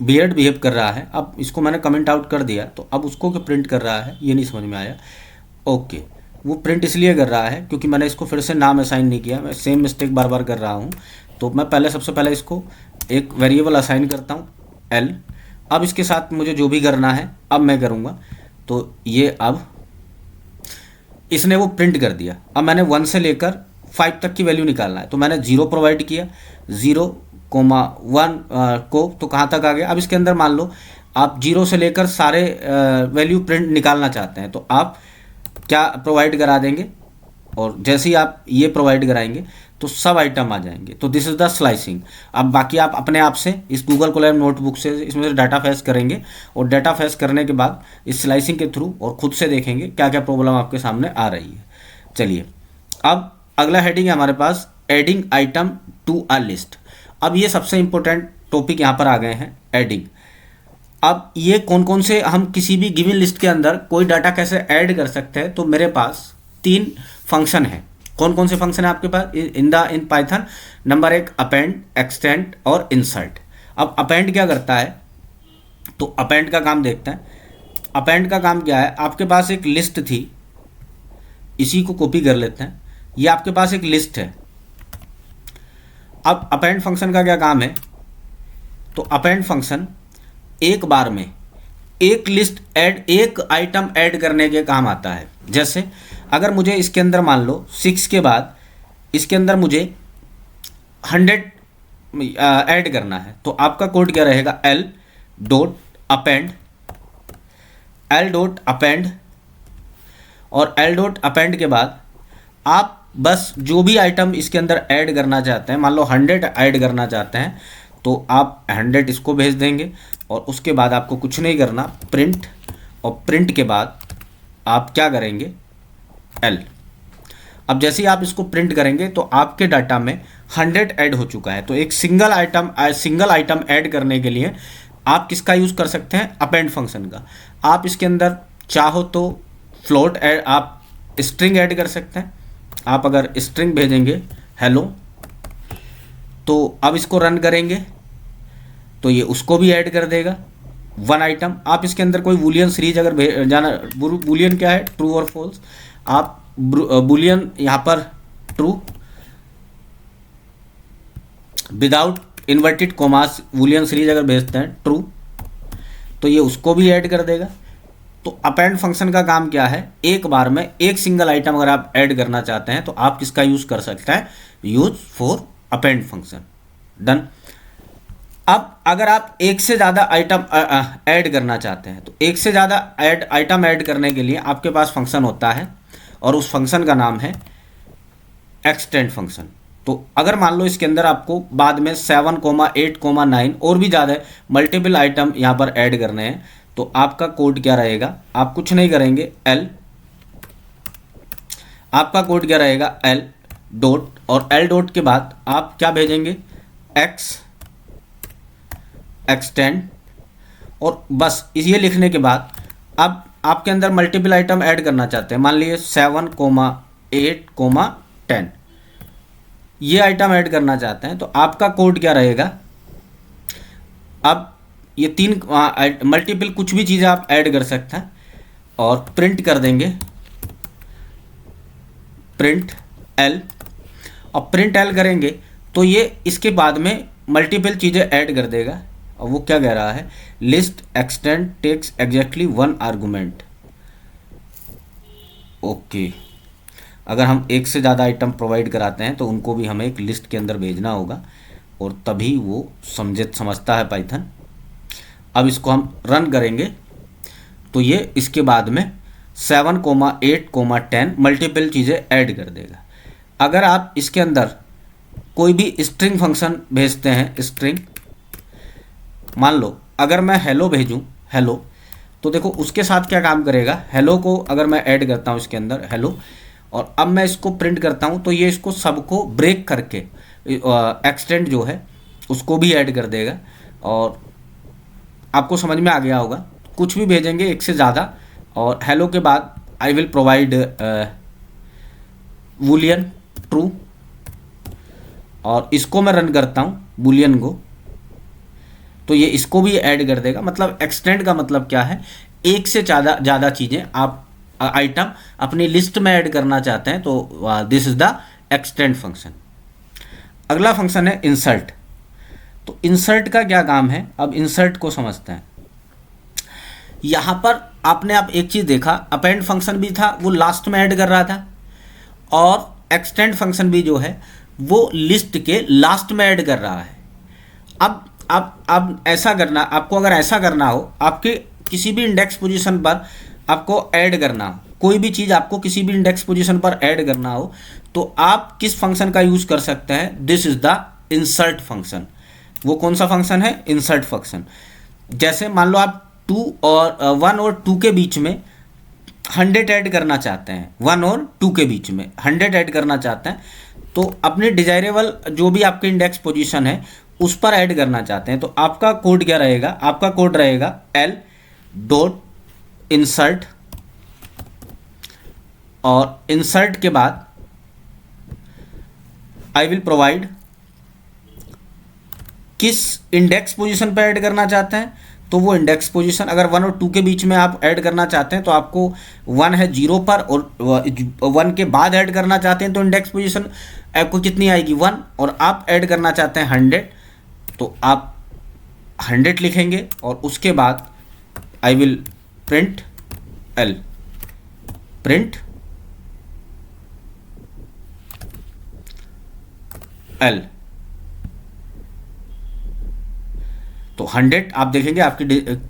Speaker 1: बियर्ड बिहेव कर रहा है। अब इसको मैंने कमेंट आउट कर दिया, तो अब उसको क्या प्रिंट कर रहा है ये नहीं समझ में आया। ओके, वो प्रिंट इसलिए कर रहा है क्योंकि मैंने इसको फिर से नाम असाइन नहीं किया, मैं सेम मिस्टेक बार बार कर रहा हूँ। तो मैं पहले सबसे पहले इसको एक वेरिएबल असाइन करता हूँ एल। अब इसके साथ मुझे जो भी करना है अब मैं करूँगा। तो ये अब इसने वो प्रिंट कर दिया। अब मैंने 1 से लेकर 5 तक की वैल्यू निकालना है, तो मैंने 0 प्रोवाइड किया, 0 1 को, तो कहाँ तक आ गया। अब इसके अंदर मान लो आप 0 से लेकर सारे वैल्यू प्रिंट निकालना चाहते हैं, तो आप क्या प्रोवाइड करा देंगे, और जैसे ही आप ये प्रोवाइड कराएंगे तो सब आइटम आ जाएंगे। तो दिस इज़ द स्लाइसिंग। अब बाकी आप अपने आप से इस गूगल कोलैब नोटबुक से इसमें से डाटा फैच करेंगे, और डाटा फैच करने के बाद इस स्लाइसिंग के थ्रू और खुद से देखेंगे क्या क्या प्रॉब्लम आपके सामने आ रही है। चलिए अब अगला हेडिंग है हमारे पास, adding item to a list. अब ये सबसे इंपॉर्टेंट टॉपिक यहाँ पर आ गए हैं, एडिंग। अब ये कौन कौन से हम किसी भी गिवन लिस्ट के अंदर कोई डाटा कैसे ऐड कर सकते हैं। तो मेरे पास 3 फंक्शन है। कौन कौन से फंक्शन है आपके पास in Python? Number 1 append, extend और इंसर्ट। अब अपेंड क्या करता है, तो अपेंड का काम देखते हैं। अपेंड का काम क्या है, आपके पास एक लिस्ट थी, इसी को कॉपी कर लेते हैं। ये आपके पास एक लिस्ट है। अब अपेंड फंक्शन का क्या काम है, तो अपेंड फंक्शन एक बार में एक लिस्ट ऐड, एक आइटम ऐड करने के काम आता है। जैसे अगर मुझे इसके अंदर मान लो 6 के बाद इसके अंदर मुझे 100 ऐड करना है, तो आपका कोड क्या रहेगा, एल डॉट अपेंड और एल डॉट अपेंड के बाद आप बस जो भी आइटम इसके अंदर ऐड करना चाहते हैं, मान लो 100 ऐड करना चाहते हैं, तो आप 100 इसको भेज देंगे और उसके बाद आपको कुछ नहीं करना, प्रिंट, और प्रिंट के बाद आप क्या करेंगे, एल। अब जैसे ही आप इसको प्रिंट करेंगे तो आपके डाटा में 100 ऐड हो चुका है। तो एक सिंगल आइटम ऐड करने के लिए आप किसका यूज़ कर सकते हैं, अपेंड फंक्शन का। आप इसके अंदर चाहो तो फ्लोट ऐड, आप स्ट्रिंग ऐड कर सकते हैं। आप अगर स्ट्रिंग भेजेंगे हेलो, तो अब इसको रन करेंगे तो ये उसको भी ऐड कर देगा 1 आइटम। आप इसके अंदर कोई बूलियन सीरीज अगर जाना, बूलियन क्या है, ट्रू और फॉल्स, आप बूलियन यहाँ पर true without inverted commas Boolean series अगर भेजते हैं ट्रू, तो ये उसको भी ऐड कर देगा। तो अपेंड फंक्शन का काम क्या है, एक बार में एक सिंगल आइटम अगर आप ऐड करना चाहते हैं तो आप किसका यूज़ कर सकते हैं, use for append function. Done. अब अगर आप एक से ज़्यादा आइटम ऐड करना चाहते हैं, तो एक से ज़्यादा आइटम ऐड करने के लिए आपके पास फंक्शन होता है और उस फंक्शन का नाम है एक्सटेंड फंक्शन। तो अगर मान लो इसके अंदर आपको बाद में 7, 8, 9 और भी ज़्यादा मल्टीपल आइटम यहाँ पर ऐड करने हैं, तो आपका कोड क्या रहेगा, आप कुछ नहीं करेंगे, एल, आपका कोड क्या रहेगा, एल डॉट, और एल डॉट के बाद आप क्या भेजेंगे, एक्सटेंड, और बस ये लिखने के बाद अब आपके अंदर मल्टीपल आइटम ऐड करना चाहते हैं, मान लीजिए 7, 8, 10 ये आइटम ऐड करना चाहते हैं, तो आपका कोड क्या रहेगा, अब ये 3 मल्टीपल कुछ भी चीज़ें आप ऐड कर सकते हैं और प्रिंट कर देंगे, प्रिंट एल, और प्रिंट एल करेंगे तो ये इसके बाद में मल्टीपल चीज़ें ऐड कर देगा। और वो क्या कह रहा है, list extend takes exactly 1 argument. Okay, अगर हम एक से ज़्यादा आइटम प्रोवाइड कराते हैं तो उनको भी हमें एक लिस्ट के अंदर भेजना होगा और तभी वो समझता है पाइथन। अब इसको हम रन करेंगे तो ये इसके बाद में 7, 8, 10 मल्टीपल चीज़ें ऐड कर देगा। अगर आप इसके अंदर कोई भी स्ट्रिंग फंक्शन भेजते हैं, स्ट्रिंग, मान लो अगर मैं हेलो भेजूं, हेलो, तो देखो उसके साथ क्या काम करेगा, हेलो को अगर मैं ऐड करता हूं इसके अंदर हेलो, और अब मैं इसको प्रिंट करता हूं तो ये इसको सबको ब्रेक करके एक्सटेंड जो है उसको भी ऐड कर देगा। और आपको समझ में आ गया होगा, कुछ भी भेजेंगे एक से ज़्यादा, और हेलो के बाद I will provide Boolean true, और इसको मैं रन करता हूँ बूलियन को, तो ये इसको भी ऐड कर देगा। मतलब एक्सटेंड का मतलब क्या है, एक से ज़्यादा चीज़ें आप आइटम अपनी लिस्ट में ऐड करना चाहते हैं, तो this is the extend function. अगला फंक्शन है इंसर्ट। तो इंसर्ट का क्या काम है, अब इंसर्ट को समझते हैं। यहाँ पर आपने आप एक चीज़ देखा, अपेंड फंक्शन भी था वो लास्ट में ऐड कर रहा था, और एक्सटेंड फंक्शन भी जो है वो लिस्ट के लास्ट में ऐड कर रहा है। अब ऐसा करना, आपको अगर ऐसा करना हो, आपके किसी भी इंडेक्स पोजीशन पर आपको ऐड करना हो, कोई भी चीज़ आपको किसी भी इंडेक्स पोजीशन पर ऐड करना हो, तो आप किस फंक्शन का यूज़ कर सकते हैं, this is the insert function. वो कौन सा फंक्शन है, इंसर्ट फंक्शन। जैसे मान लो आप 1 और 2 के बीच में 100 ऐड करना चाहते हैं, 1 और 2 के बीच में 100 ऐड करना चाहते हैं, तो अपने डिजायरेबल जो भी आपके इंडेक्स पोजीशन है उस पर ऐड करना चाहते हैं, तो आपका कोड क्या रहेगा, आपका कोड रहेगा एल डॉट इंसर्ट, और इंसर्ट के बाद आई विल प्रोवाइड, किस इंडेक्स पोजीशन पे ऐड करना चाहते हैं, तो वो इंडेक्स पोजीशन अगर 1 और 2 के बीच में आप ऐड करना चाहते हैं तो आपको 1 है 0 पर, और 1 के बाद ऐड करना चाहते हैं तो इंडेक्स पोजीशन आपको कितनी आएगी 1, और आप ऐड करना चाहते हैं 100 तो आप 100 लिखेंगे, और उसके बाद I will print L, print L. तो 100 आप देखेंगे आपकी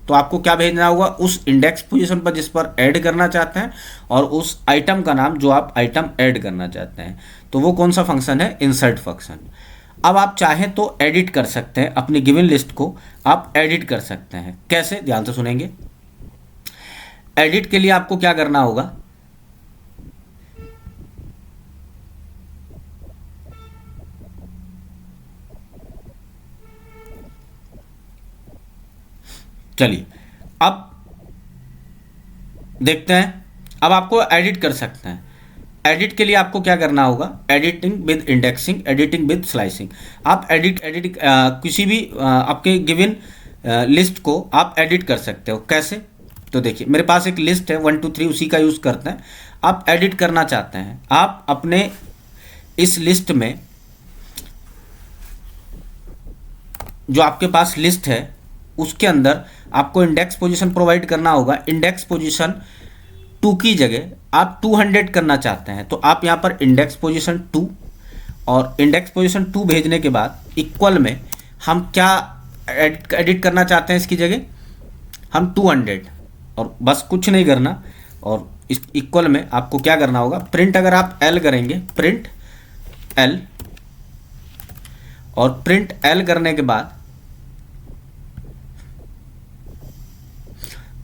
Speaker 1: तो आपको क्या भेजना होगा, उस इंडेक्स पोजीशन पर जिस पर ऐड करना चाहते हैं और उस आइटम का नाम जो आप आइटम ऐड करना चाहते हैं, तो वो कौन सा फंक्शन है, इंसर्ट फंक्शन। अब आप चाहें तो एडिट कर सकते हैं अपनी गिवन लिस्ट को, आप एडिट कर सकते हैं। कैसे, ध्यान से सुनेंगे। एडिट के लिए आपको क्या करना होगा, चलिए अब देखते हैं। अब आपको एडिट कर सकते हैं। एडिट के लिए आपको क्या करना होगा, editing with indexing, editing with slicing. आप एडिट किसी भी आपके गिवन लिस्ट को आप एडिट कर सकते हो। कैसे, तो देखिए मेरे पास एक लिस्ट है 1 2 3, उसी का यूज़ करते हैं। आप एडिट करना चाहते हैं, आप अपने इस लिस्ट में जो आपके पास लिस्ट है उसके अंदर आपको इंडेक्स पोजीशन प्रोवाइड करना होगा। इंडेक्स पोजीशन 2 की जगह आप 200 करना चाहते हैं, तो आप यहाँ पर इंडेक्स पोजीशन 2 और इंडेक्स पोजीशन 2 भेजने के बाद इक्वल में हम क्या एडिट करना चाहते हैं, इसकी जगह हम 200, और बस कुछ नहीं करना। और इस इक्वल में आपको क्या करना होगा, प्रिंट अगर आप एल करेंगे, प्रिंट एल, और प्रिंट एल करने के बाद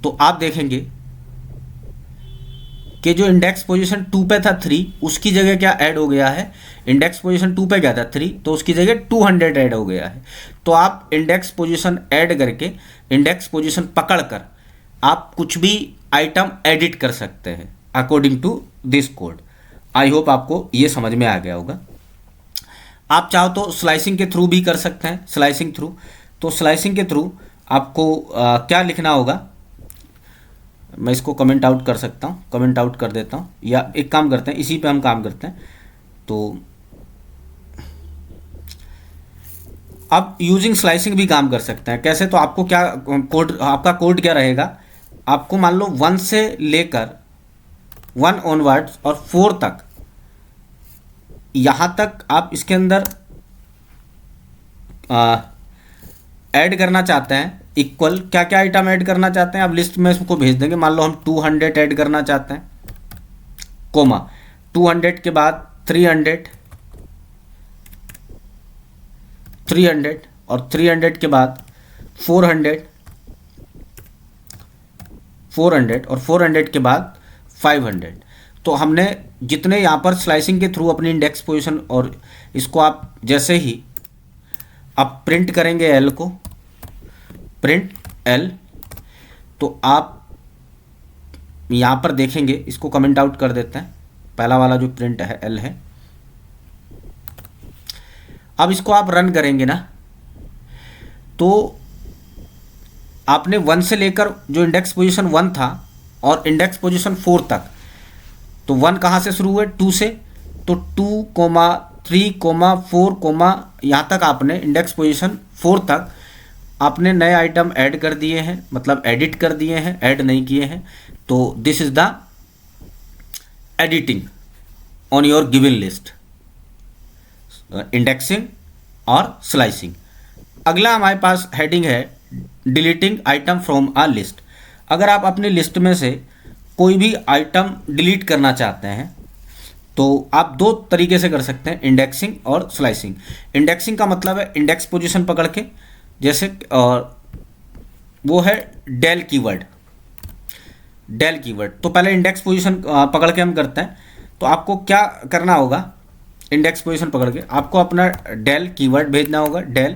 Speaker 1: तो आप देखेंगे कि जो इंडेक्स पोजीशन 2 पे था 3, उसकी जगह क्या ऐड हो गया है, इंडेक्स पोजीशन 2 पे क्या था 3, तो उसकी जगह 200 ऐड हो गया है। तो आप इंडेक्स पोजीशन ऐड करके, इंडेक्स पोजीशन पकड़कर आप कुछ भी आइटम एडिट कर सकते हैं according to this code. I hope आपको ये समझ में आ गया होगा। आप चाहो तो स्लाइसिंग के थ्रू भी कर सकते हैं, स्लाइसिंग थ्रू। तो स्लाइसिंग के थ्रू आपको क्या लिखना होगा, मैं इसको कमेंट आउट कर सकता हूँ, कमेंट आउट कर देता हूँ, या एक काम करते हैं, इसी पे हम काम करते हैं। तो अब यूजिंग स्लाइसिंग भी काम कर सकते हैं। कैसे, तो आपको क्या कोड, आपका कोड क्या रहेगा, आपको मान लो 1 से लेकर 1 ऑनवर्ड्स और 4 तक, यहाँ तक आप इसके अंदर ऐड करना चाहते हैं। इक्वल क्या क्या आइटम ऐड करना चाहते हैं आप लिस्ट में इसको भेज देंगे। मान लो हम 200 ऐड करना चाहते हैं, कोमा 200 के बाद 300, 300 और 300 के बाद 400, 400 और 400 के बाद 500। तो हमने जितने यहाँ पर स्लाइसिंग के थ्रू अपनी इंडेक्स पोजीशन, और इसको आप जैसे ही आप प्रिंट करेंगे एल को, प्रिंट एल, तो आप यहाँ पर देखेंगे, इसको कमेंट आउट कर देते हैं, पहला वाला जो प्रिंट है एल है। अब इसको आप रन करेंगे ना, तो आपने 1 से लेकर जो इंडेक्स पोजीशन 1 था और इंडेक्स पोजीशन 4 तक, तो 1 कहाँ से शुरू हुए, 2 से, तो 2, 3, 4, यहाँ तक आपने इंडेक्स पोजीशन 4 तक आपने नए आइटम ऐड कर दिए हैं, मतलब एडिट कर दिए हैं, ऐड नहीं किए हैं। तो this is the editing on your given list, indexing और स्लाइसिंग। अगला हमारे पास हेडिंग है deleting item from a list. अगर आप अपनी लिस्ट में से कोई भी आइटम डिलीट करना चाहते हैं तो आप 2 तरीके से कर सकते हैं, इंडेक्सिंग और स्लाइसिंग। इंडेक्सिंग का मतलब है इंडेक्स पोजीशन पकड़ के, जैसे वो है डेल कीवर्ड, डेल कीवर्ड। तो पहले इंडेक्स पोजीशन पकड़ के हम करते हैं। तो आपको क्या करना होगा, इंडेक्स पोजीशन पकड़ के आपको अपना डेल कीवर्ड भेजना होगा, डेल,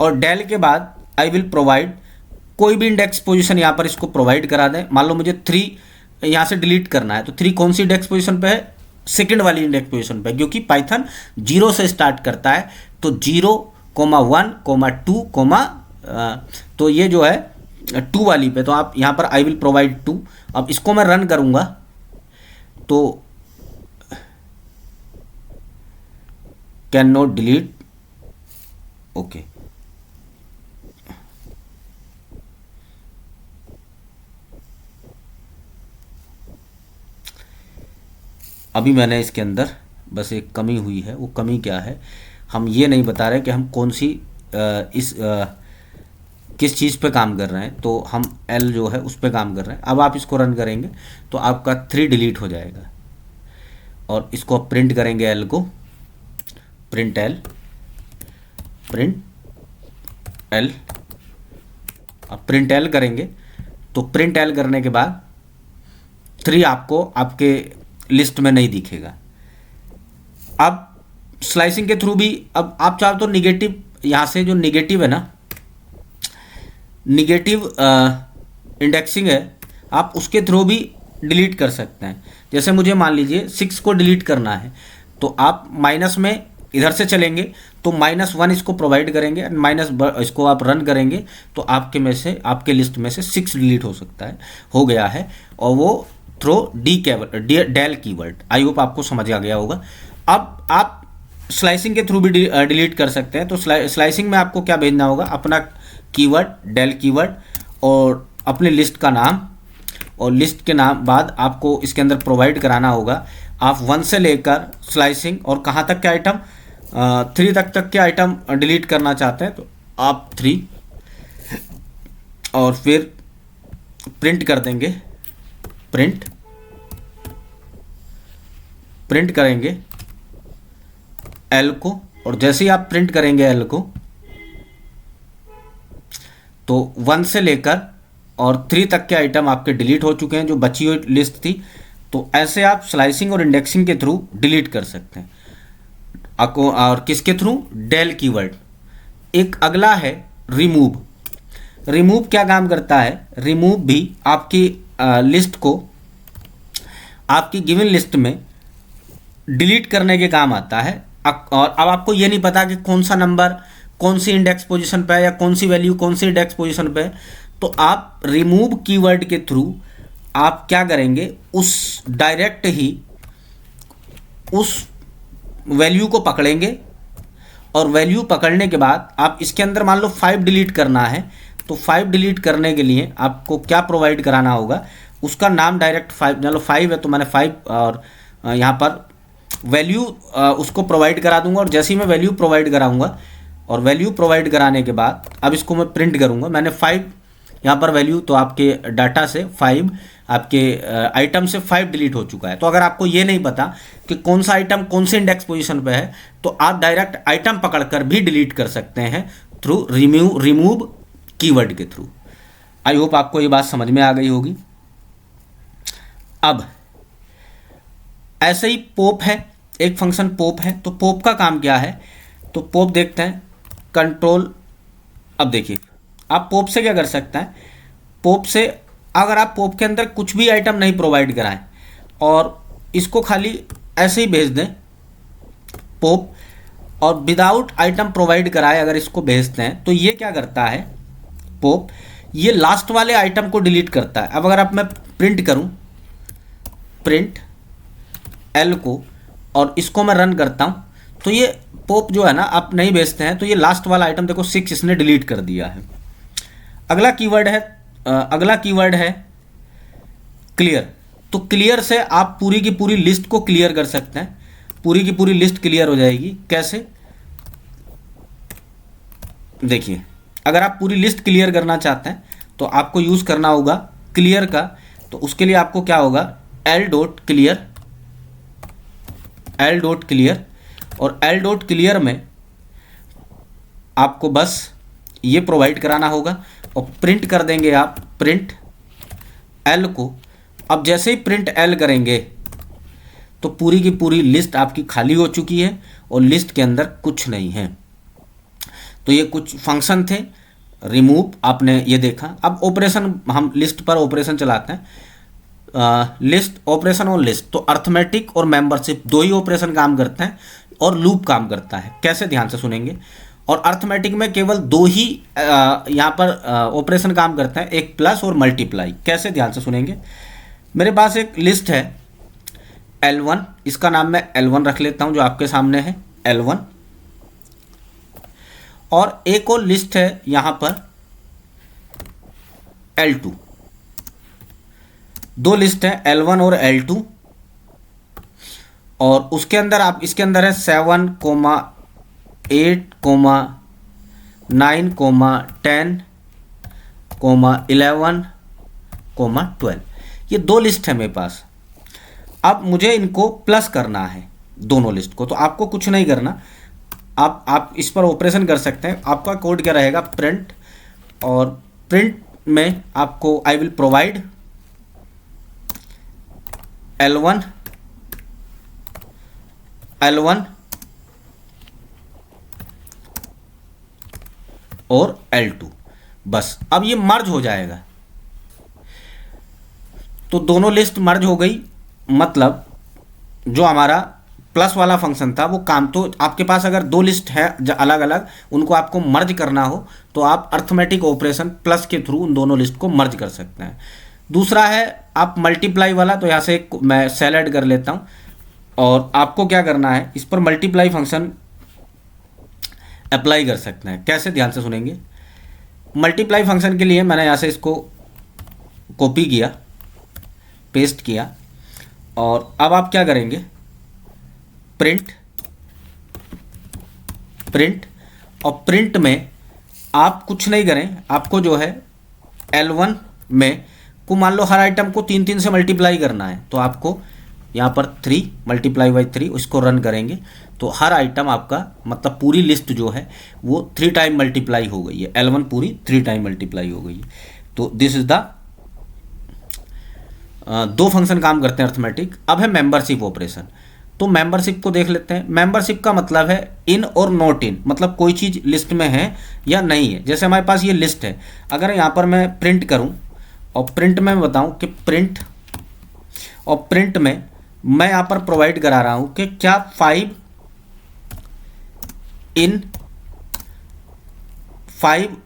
Speaker 1: और डेल के बाद आई विल प्रोवाइड, कोई भी इंडेक्स पोजीशन यहाँ पर इसको प्रोवाइड करा दें। मान लो मुझे 3 यहाँ से डिलीट करना है, तो 3 कौन सी इंडेक्स पोजीशन पे है, सेकंड वाली इंडेक्स पोजीशन पे, क्योंकि पाइथन 0 से स्टार्ट करता है। तो 0, 1, 2, तो ये जो है 2 वाली पे, तो आप यहाँ पर आई विल प्रोवाइड 2। अब इसको मैं रन करूँगा तो कैन नॉट डिलीट, ओके। अभी मैंने इसके अंदर बस एक कमी हुई है, वो कमी क्या है, हम ये नहीं बता रहे कि हम कौन सी किस चीज़ पे काम कर रहे हैं। तो हम L जो है उस पे काम कर रहे हैं। अब आप इसको रन करेंगे तो आपका 3 डिलीट हो जाएगा। और इसको आप प्रिंट करेंगे L को, प्रिंट L, प्रिंट L। अब प्रिंट L करेंगे तो प्रिंट L करने के बाद 3 आपको आपके लिस्ट में नहीं दिखेगा। अब स्लाइसिंग के थ्रू भी, अब आप चाहो तो निगेटिव, यहाँ से जो निगेटिव है ना, निगेटिव इंडेक्सिंग है, आप उसके थ्रू भी डिलीट कर सकते हैं। जैसे मुझे मान लीजिए 6 को डिलीट करना है, तो आप माइनस में इधर से चलेंगे तो -1 इसको प्रोवाइड करेंगे, माइनस इसको आप रन करेंगे तो आपके में से, आपके लिस्ट में से 6 डिलीट हो सकता है, हो गया है। और वो through del keyword, I hope आपको समझ आ गया होगा। अब आप स्लाइसिंग के थ्रू भी डिलीट कर सकते हैं। तो स्लाइसिंग में आपको क्या भेजना होगा, अपना कीवर्ड, डेल कीवर्ड, और अपने लिस्ट का नाम, और लिस्ट के नाम बाद आपको इसके अंदर प्रोवाइड कराना होगा आप 1 से लेकर स्लाइसिंग, और कहाँ तक के आइटम, 3 तक के आइटम डिलीट करना चाहते हैं तो आप 3, और फिर प्रिंट कर देंगे, प्रिंट करेंगे L को, और जैसे ही आप प्रिंट करेंगे L को तो 1 से लेकर और 3 तक के आइटम आपके डिलीट हो चुके हैं, जो बची हुई लिस्ट थी। तो ऐसे आप स्लाइसिंग और इंडेक्सिंग के थ्रू डिलीट कर सकते हैं। और किसके थ्रू, डेल कीवर्ड। एक अगला है रिमूव। रिमूव क्या काम करता है, रिमूव भी आपकी लिस्ट को, आपकी गिवन लिस्ट में डिलीट करने के काम आता है। और अब आपको ये नहीं पता कि कौन सा नंबर कौन सी इंडेक्स पोजीशन पे है, या कौन सी वैल्यू कौन सी इंडेक्स पोजीशन पे है, तो आप रिमूव कीवर्ड के थ्रू आप क्या करेंगे, उस डायरेक्ट ही उस वैल्यू को पकड़ेंगे। और वैल्यू पकड़ने के बाद आप इसके अंदर मान लो 5 डिलीट करना है, तो 5 डिलीट करने के लिए आपको क्या प्रोवाइड कराना होगा, उसका नाम डायरेक्ट 5, चलो 5 है तो मैंने 5 और यहाँ पर वैल्यू उसको प्रोवाइड करा दूंगा। और जैसे ही मैं वैल्यू प्रोवाइड कराऊंगा, और वैल्यू प्रोवाइड कराने के बाद अब इसको मैं प्रिंट करूंगा, मैंने 5 यहाँ पर वैल्यू, तो आपके डाटा से 5, आपके आइटम से 5 डिलीट हो चुका है। तो अगर आपको ये नहीं पता कि कौन सा आइटम कौन से इंडेक्स पोजीशन पे है, तो आप डायरेक्ट आइटम पकड़कर भी डिलीट कर सकते हैं थ्रू रिमूव कीवर्ड के थ्रू। आई होप आपको ये बात समझ में आ गई होगी। अब ऐसे ही पॉप है, एक फंक्शन पॉप है। तो पॉप का काम क्या है, तो पॉप देखते हैं, कंट्रोल। अब देखिए आप पॉप से क्या कर सकते हैं, पॉप से अगर आप पॉप के अंदर कुछ भी आइटम नहीं प्रोवाइड कराएं और इसको खाली ऐसे ही भेज दें पॉप, और विदाउट आइटम प्रोवाइड कराए अगर इसको भेजते हैं, तो ये क्या करता है पॉप, ये लास्ट वाले आइटम को डिलीट करता है। अब अगर आप मैं प्रिंट करूं, प्रिंट L को, और इसको मैं रन करता हूं, तो ये पॉप जो है ना, आप नहीं भेजते हैं तो ये लास्ट वाला आइटम देखो 6 इसने डिलीट कर दिया है। अगला कीवर्ड है क्लियर। तो क्लियर से आप पूरी की पूरी लिस्ट को क्लियर कर सकते हैं, पूरी की पूरी लिस्ट क्लियर हो जाएगी। कैसे, देखिए अगर आप पूरी लिस्ट क्लियर करना चाहते हैं तो आपको यूज़ करना होगा क्लियर का। तो उसके लिए आपको क्या होगा, L डॉट क्लियर, और L डॉट क्लियर में आपको बस ये प्रोवाइड कराना होगा, और प्रिंट कर देंगे आप प्रिंट L को। अब जैसे ही प्रिंट L करेंगे तो पूरी की पूरी लिस्ट आपकी खाली हो चुकी है, और लिस्ट के अंदर कुछ नहीं है। तो ये कुछ फंक्शन थे रिमूव, आपने ये देखा। अब ऑपरेशन, हम लिस्ट पर ऑपरेशन चलाते हैं। लिस्ट, ऑपरेशन ऑन लिस्ट, तो अर्थमेटिक और मेंबरशिप दो ही ऑपरेशन काम करते हैं और लूप काम करता है। कैसे, ध्यान से सुनेंगे। और अर्थमेटिक में केवल दो ही यहाँ पर ऑपरेशन काम करता है, एक प्लस और मल्टीप्लाई। कैसे, ध्यान से सुनेंगे। मेरे पास एक लिस्ट है L1, इसका नाम मैं L1 रख लेता हूँ जो आपके सामने है L1। और एक और लिस्ट है यहाँ पर L2। दो लिस्ट है L1 और L2, और उसके अंदर आप, इसके अंदर है 7, 8, 9, 10, 11, 12। ये दो लिस्ट है मेरे पास। अब मुझे इनको प्लस करना है दोनों लिस्ट को। तो आपको कुछ नहीं करना, आप इस पर ऑपरेशन कर सकते हैं। आपका कोड क्या रहेगा, प्रिंट, और प्रिंट में आपको आई विल प्रोवाइड L1 और L2, बस। अब ये मर्ज हो जाएगा, तो दोनों लिस्ट मर्ज हो गई। मतलब जो हमारा प्लस वाला फंक्शन था वो काम, तो आपके पास अगर दो लिस्ट है अलग अलग, उनको आपको मर्ज करना हो तो आप अर्थमेटिक ऑपरेशन प्लस के थ्रू उन दोनों लिस्ट को मर्ज कर सकते हैं। दूसरा है आप मल्टीप्लाई वाला, तो यहाँ से मैं सेल ऐड कर लेता हूँ, और आपको क्या करना है, इस पर मल्टीप्लाई फंक्शन अप्लाई कर सकते हैं। कैसे, ध्यान से सुनेंगे। मल्टीप्लाई फंक्शन के लिए मैंने यहाँ से इसको कॉपी किया, पेस्ट किया, और अब आप क्या करेंगे, प्रिंट, और प्रिंट में आप कुछ नहीं करें, आपको जो है L1 में को मान लो हर आइटम को 3 3 से मल्टीप्लाई करना है, तो आपको यहाँ पर 3 × 3 उसको रन करेंगे तो हर आइटम आपका, मतलब पूरी लिस्ट जो है वो 3 टाइम मल्टीप्लाई हो गई है। L1 पूरी 3 टाइम मल्टीप्लाई हो गई है। तो दिस इज द दो फंक्शन काम करते हैं अर्थमेटिक। अब है मेंबरशिप ऑपरेशन। तो मेंबरशिप को देख लेते हैं। मेंबरशिप का मतलब है इन और नॉट इन, मतलब कोई चीज़ लिस्ट में है या नहीं है। जैसे हमारे पास ये लिस्ट है, अगर यहाँ पर मैं प्रिंट करूँ और प्रिंट में मैं बताऊँ कि प्रिंट, और प्रिंट में मैं यहाँ पर प्रोवाइड करा रहा हूँ कि क्या 5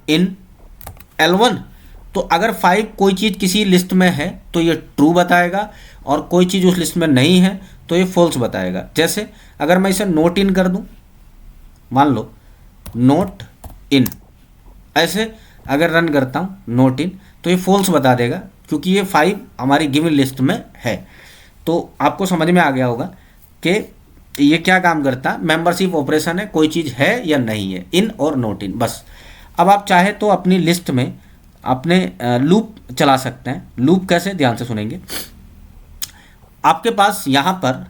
Speaker 1: इन L1, तो अगर 5 कोई चीज़ किसी लिस्ट में है तो ये ट्रू बताएगा, और कोई चीज़ उस लिस्ट में नहीं है तो ये फॉल्स बताएगा। जैसे अगर मैं इसे नोट इन कर दूं, मान लो नोट इन, ऐसे अगर रन करता हूं नोट इन, तो ये फॉल्स बता देगा क्योंकि ये 5 हमारी गिवन लिस्ट में है। तो आपको समझ में आ गया होगा कि ये क्या काम करता है। मेंबरशिप ऑपरेशन है, कोई चीज़ है या नहीं है, इन और नोट इन, बस। अब आप चाहे तो अपनी लिस्ट में अपने लूप चला सकते हैं। लूप कैसे, ध्यान से सुनेंगे। आपके पास यहाँ पर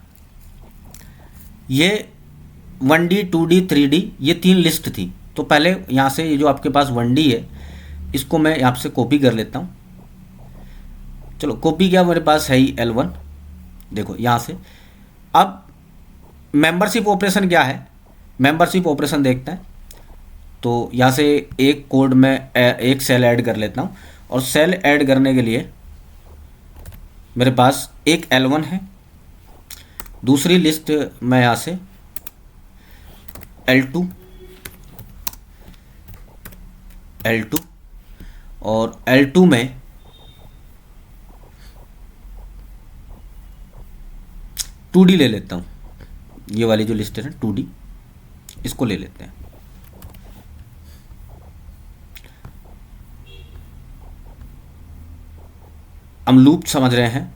Speaker 1: ये 1D 2D 3D ये 3 लिस्ट थी। तो पहले यहाँ से ये जो आपके पास 1D है इसको मैं यहाँ से कॉपी कर लेता हूँ। चलो कॉपी किया, मेरे पास है ही L1, देखो यहाँ से। अब मेंबरशिप ऑपरेशन क्या है, मेंबरशिप ऑपरेशन देखते हैं। तो यहाँ से एक कोड में एक सेल ऐड कर लेता हूँ, और सेल ऐड करने के लिए मेरे पास एक L1 है, दूसरी लिस्ट मैं यहाँ से L2, और L2 में टू डी ले लेता हूँ। ये वाली जो लिस्ट है ना 2D, इसको ले लेते हैं। हम लूप समझ रहे हैं।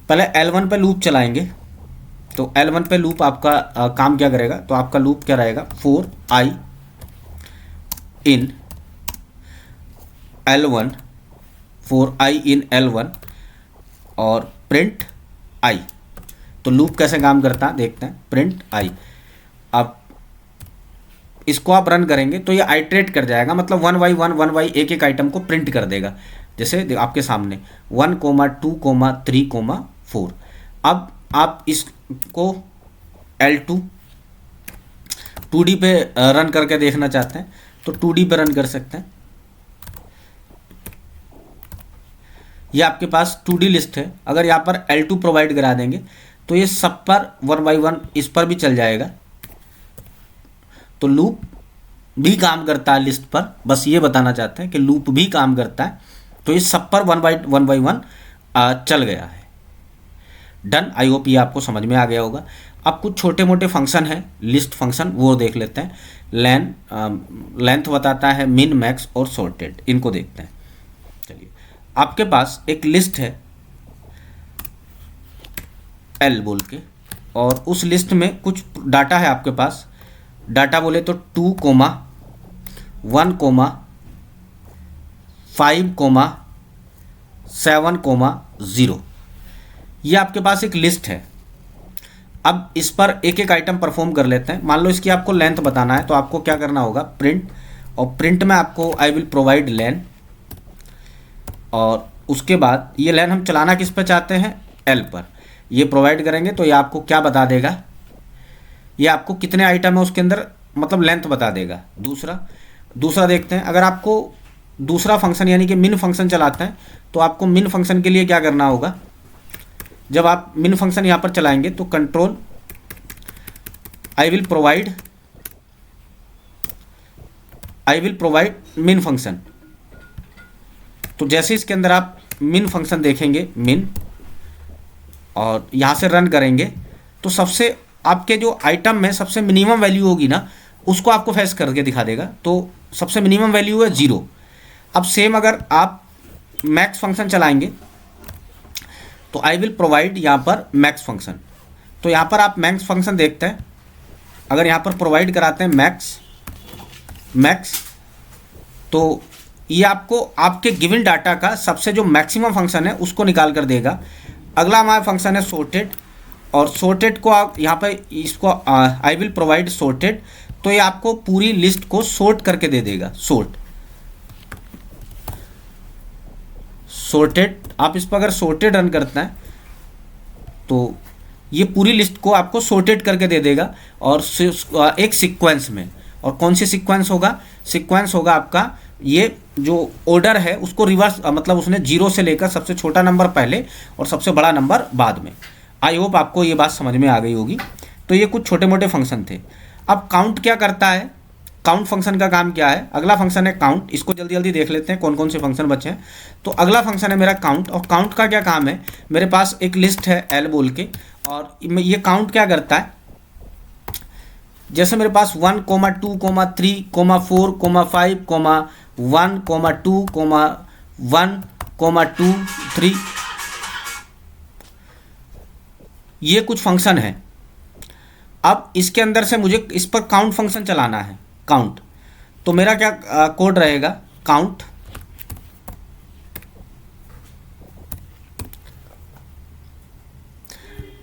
Speaker 1: पहले L1 पे लूप चलाएंगे। तो L1 पे लूप आपका काम क्या करेगा, तो आपका लूप क्या रहेगा, 4i इन L1, 4i इन L1 और प्रिंट i। तो लूप कैसे काम करता है देखते हैं, प्रिंट i। अब इसको आप रन करेंगे तो ये आइट्रेट कर जाएगा, मतलब 1 बाई 1 एक एक आइटम को प्रिंट कर देगा। जैसे आपके सामने 1, 2, 3, 4। अब आप इसको L2 2D पे रन करके देखना चाहते हैं तो 2D पे रन कर सकते हैं। ये आपके पास 2D लिस्ट है। अगर यहाँ पर L2 प्रोवाइड करा देंगे तो ये सब पर 1 बाई 1 इस पर भी चल जाएगा। तो लूप भी काम करता है लिस्ट पर, बस ये बताना चाहते हैं कि लूप भी काम करता है। तो ये सब पर 1 बाई 1 चल गया है। डन। आई होप ये आपको समझ में आ गया होगा। अब कुछ छोटे मोटे फंक्शन हैं लिस्ट फंक्शन, वो देख लेते हैं। लेंथ बताता है, मिन मैक्स और सॉर्टेड, इनको देखते हैं। चलिए, आपके पास एक लिस्ट है L बोल के, और उस लिस्ट में कुछ डाटा है आपके पास। डाटा बोले तो 2, 1, 5, 7, 0। ये आपके पास एक लिस्ट है। अब इस पर एक एक आइटम परफॉर्म कर लेते हैं। मान लो इसकी आपको लेंथ बताना है, तो आपको क्या करना होगा, प्रिंट, और प्रिंट में आपको आई विल प्रोवाइड लेन, और उसके बाद ये लेन हम चलाना किस पर चाहते हैं, L पर। ये प्रोवाइड करेंगे तो ये आपको क्या बता देगा, ये आपको कितने आइटम है उसके अंदर, मतलब लेंथ बता देगा। दूसरा देखते हैं, अगर आपको दूसरा फंक्शन यानी कि मिन फंक्शन चलाते हैं तो आपको मिन फंक्शन के लिए क्या करना होगा। जब आप मिन फंक्शन यहाँ पर चलाएंगे तो कंट्रोल आई विल प्रोवाइड मिन फंक्शन। तो जैसे इसके अंदर आप मिन फंक्शन देखेंगे, मिन, और यहाँ से रन करेंगे तो सबसे आपके जो आइटम में सबसे मिनिमम वैल्यू होगी ना, उसको आपको फैच करके दिखा देगा। तो सबसे मिनिमम वैल्यू है 0। अब सेम अगर आप मैक्स फंक्शन चलाएंगे तो आई विल प्रोवाइड यहाँ पर मैक्स फंक्शन। तो यहाँ पर आप मैक्स फंक्शन देखते हैं, अगर यहाँ पर प्रोवाइड कराते हैं मैक्स, तो ये आपको आपके गिवन डाटा का सबसे जो मैक्सिमम फंक्शन है उसको निकाल कर देगा। अगला हमारा फंक्शन है सॉर्टेड, और सॉर्टेड को आप यहाँ पर इसको आई विल प्रोवाइड सॉर्टेड, तो ये आपको पूरी लिस्ट को सॉर्ट करके दे देगा। सॉर्टेड, आप इस पर अगर सॉर्टेड रन करते हैं तो ये पूरी लिस्ट को आपको सॉर्टेड करके दे देगा, और एक सीक्वेंस में। और कौन सी सीक्वेंस होगा आपका, ये जो ऑर्डर है उसको रिवर्स, मतलब उसने 0 से लेकर सबसे छोटा नंबर पहले और सबसे बड़ा नंबर बाद में। आई होप आपको ये बात समझ में आ गई होगी। तो ये कुछ छोटे मोटे फंक्शन थे। अब काउंट क्या करता है, काउंट फंक्शन का काम क्या है। अगला फंक्शन है काउंट, इसको जल्दी जल्दी देख लेते हैं कौन कौन से फंक्शन बचे हैं। तो अगला फंक्शन है मेरा काउंट, और काउंट का क्या काम है, मेरे पास एक लिस्ट है L बोल के, और ये काउंट क्या करता है, जैसे मेरे पास 1, 2, 3, 4, 5, 1, 2, 1, 2, 3, ये कुछ फंक्शन है। अब इसके अंदर से मुझे इस पर काउंट फंक्शन चलाना है, काउंट। तो मेरा क्या कोड रहेगा, काउंट,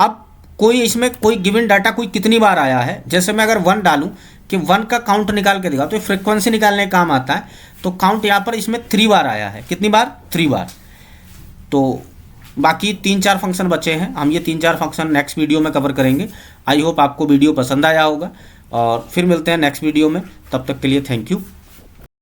Speaker 1: अब कोई इसमें कोई गिवन डाटा कोई कितनी बार आया है, जैसे मैं अगर 1 डालूं कि 1 का काउंट निकाल के दिखा, तो फ्रीक्वेंसी निकालने का काम आता है। तो काउंट यहाँ पर इसमें 3 बार आया है, कितनी बार, 3 बार। तो बाकी 3-4 फंक्शन बचे हैं, हम ये 3-4 फंक्शन नेक्स्ट वीडियो में कवर करेंगे। आई होप आपको वीडियो पसंद आया होगा, और फिर मिलते हैं नेक्स्ट वीडियो में। तब तक के लिए थैंक यू।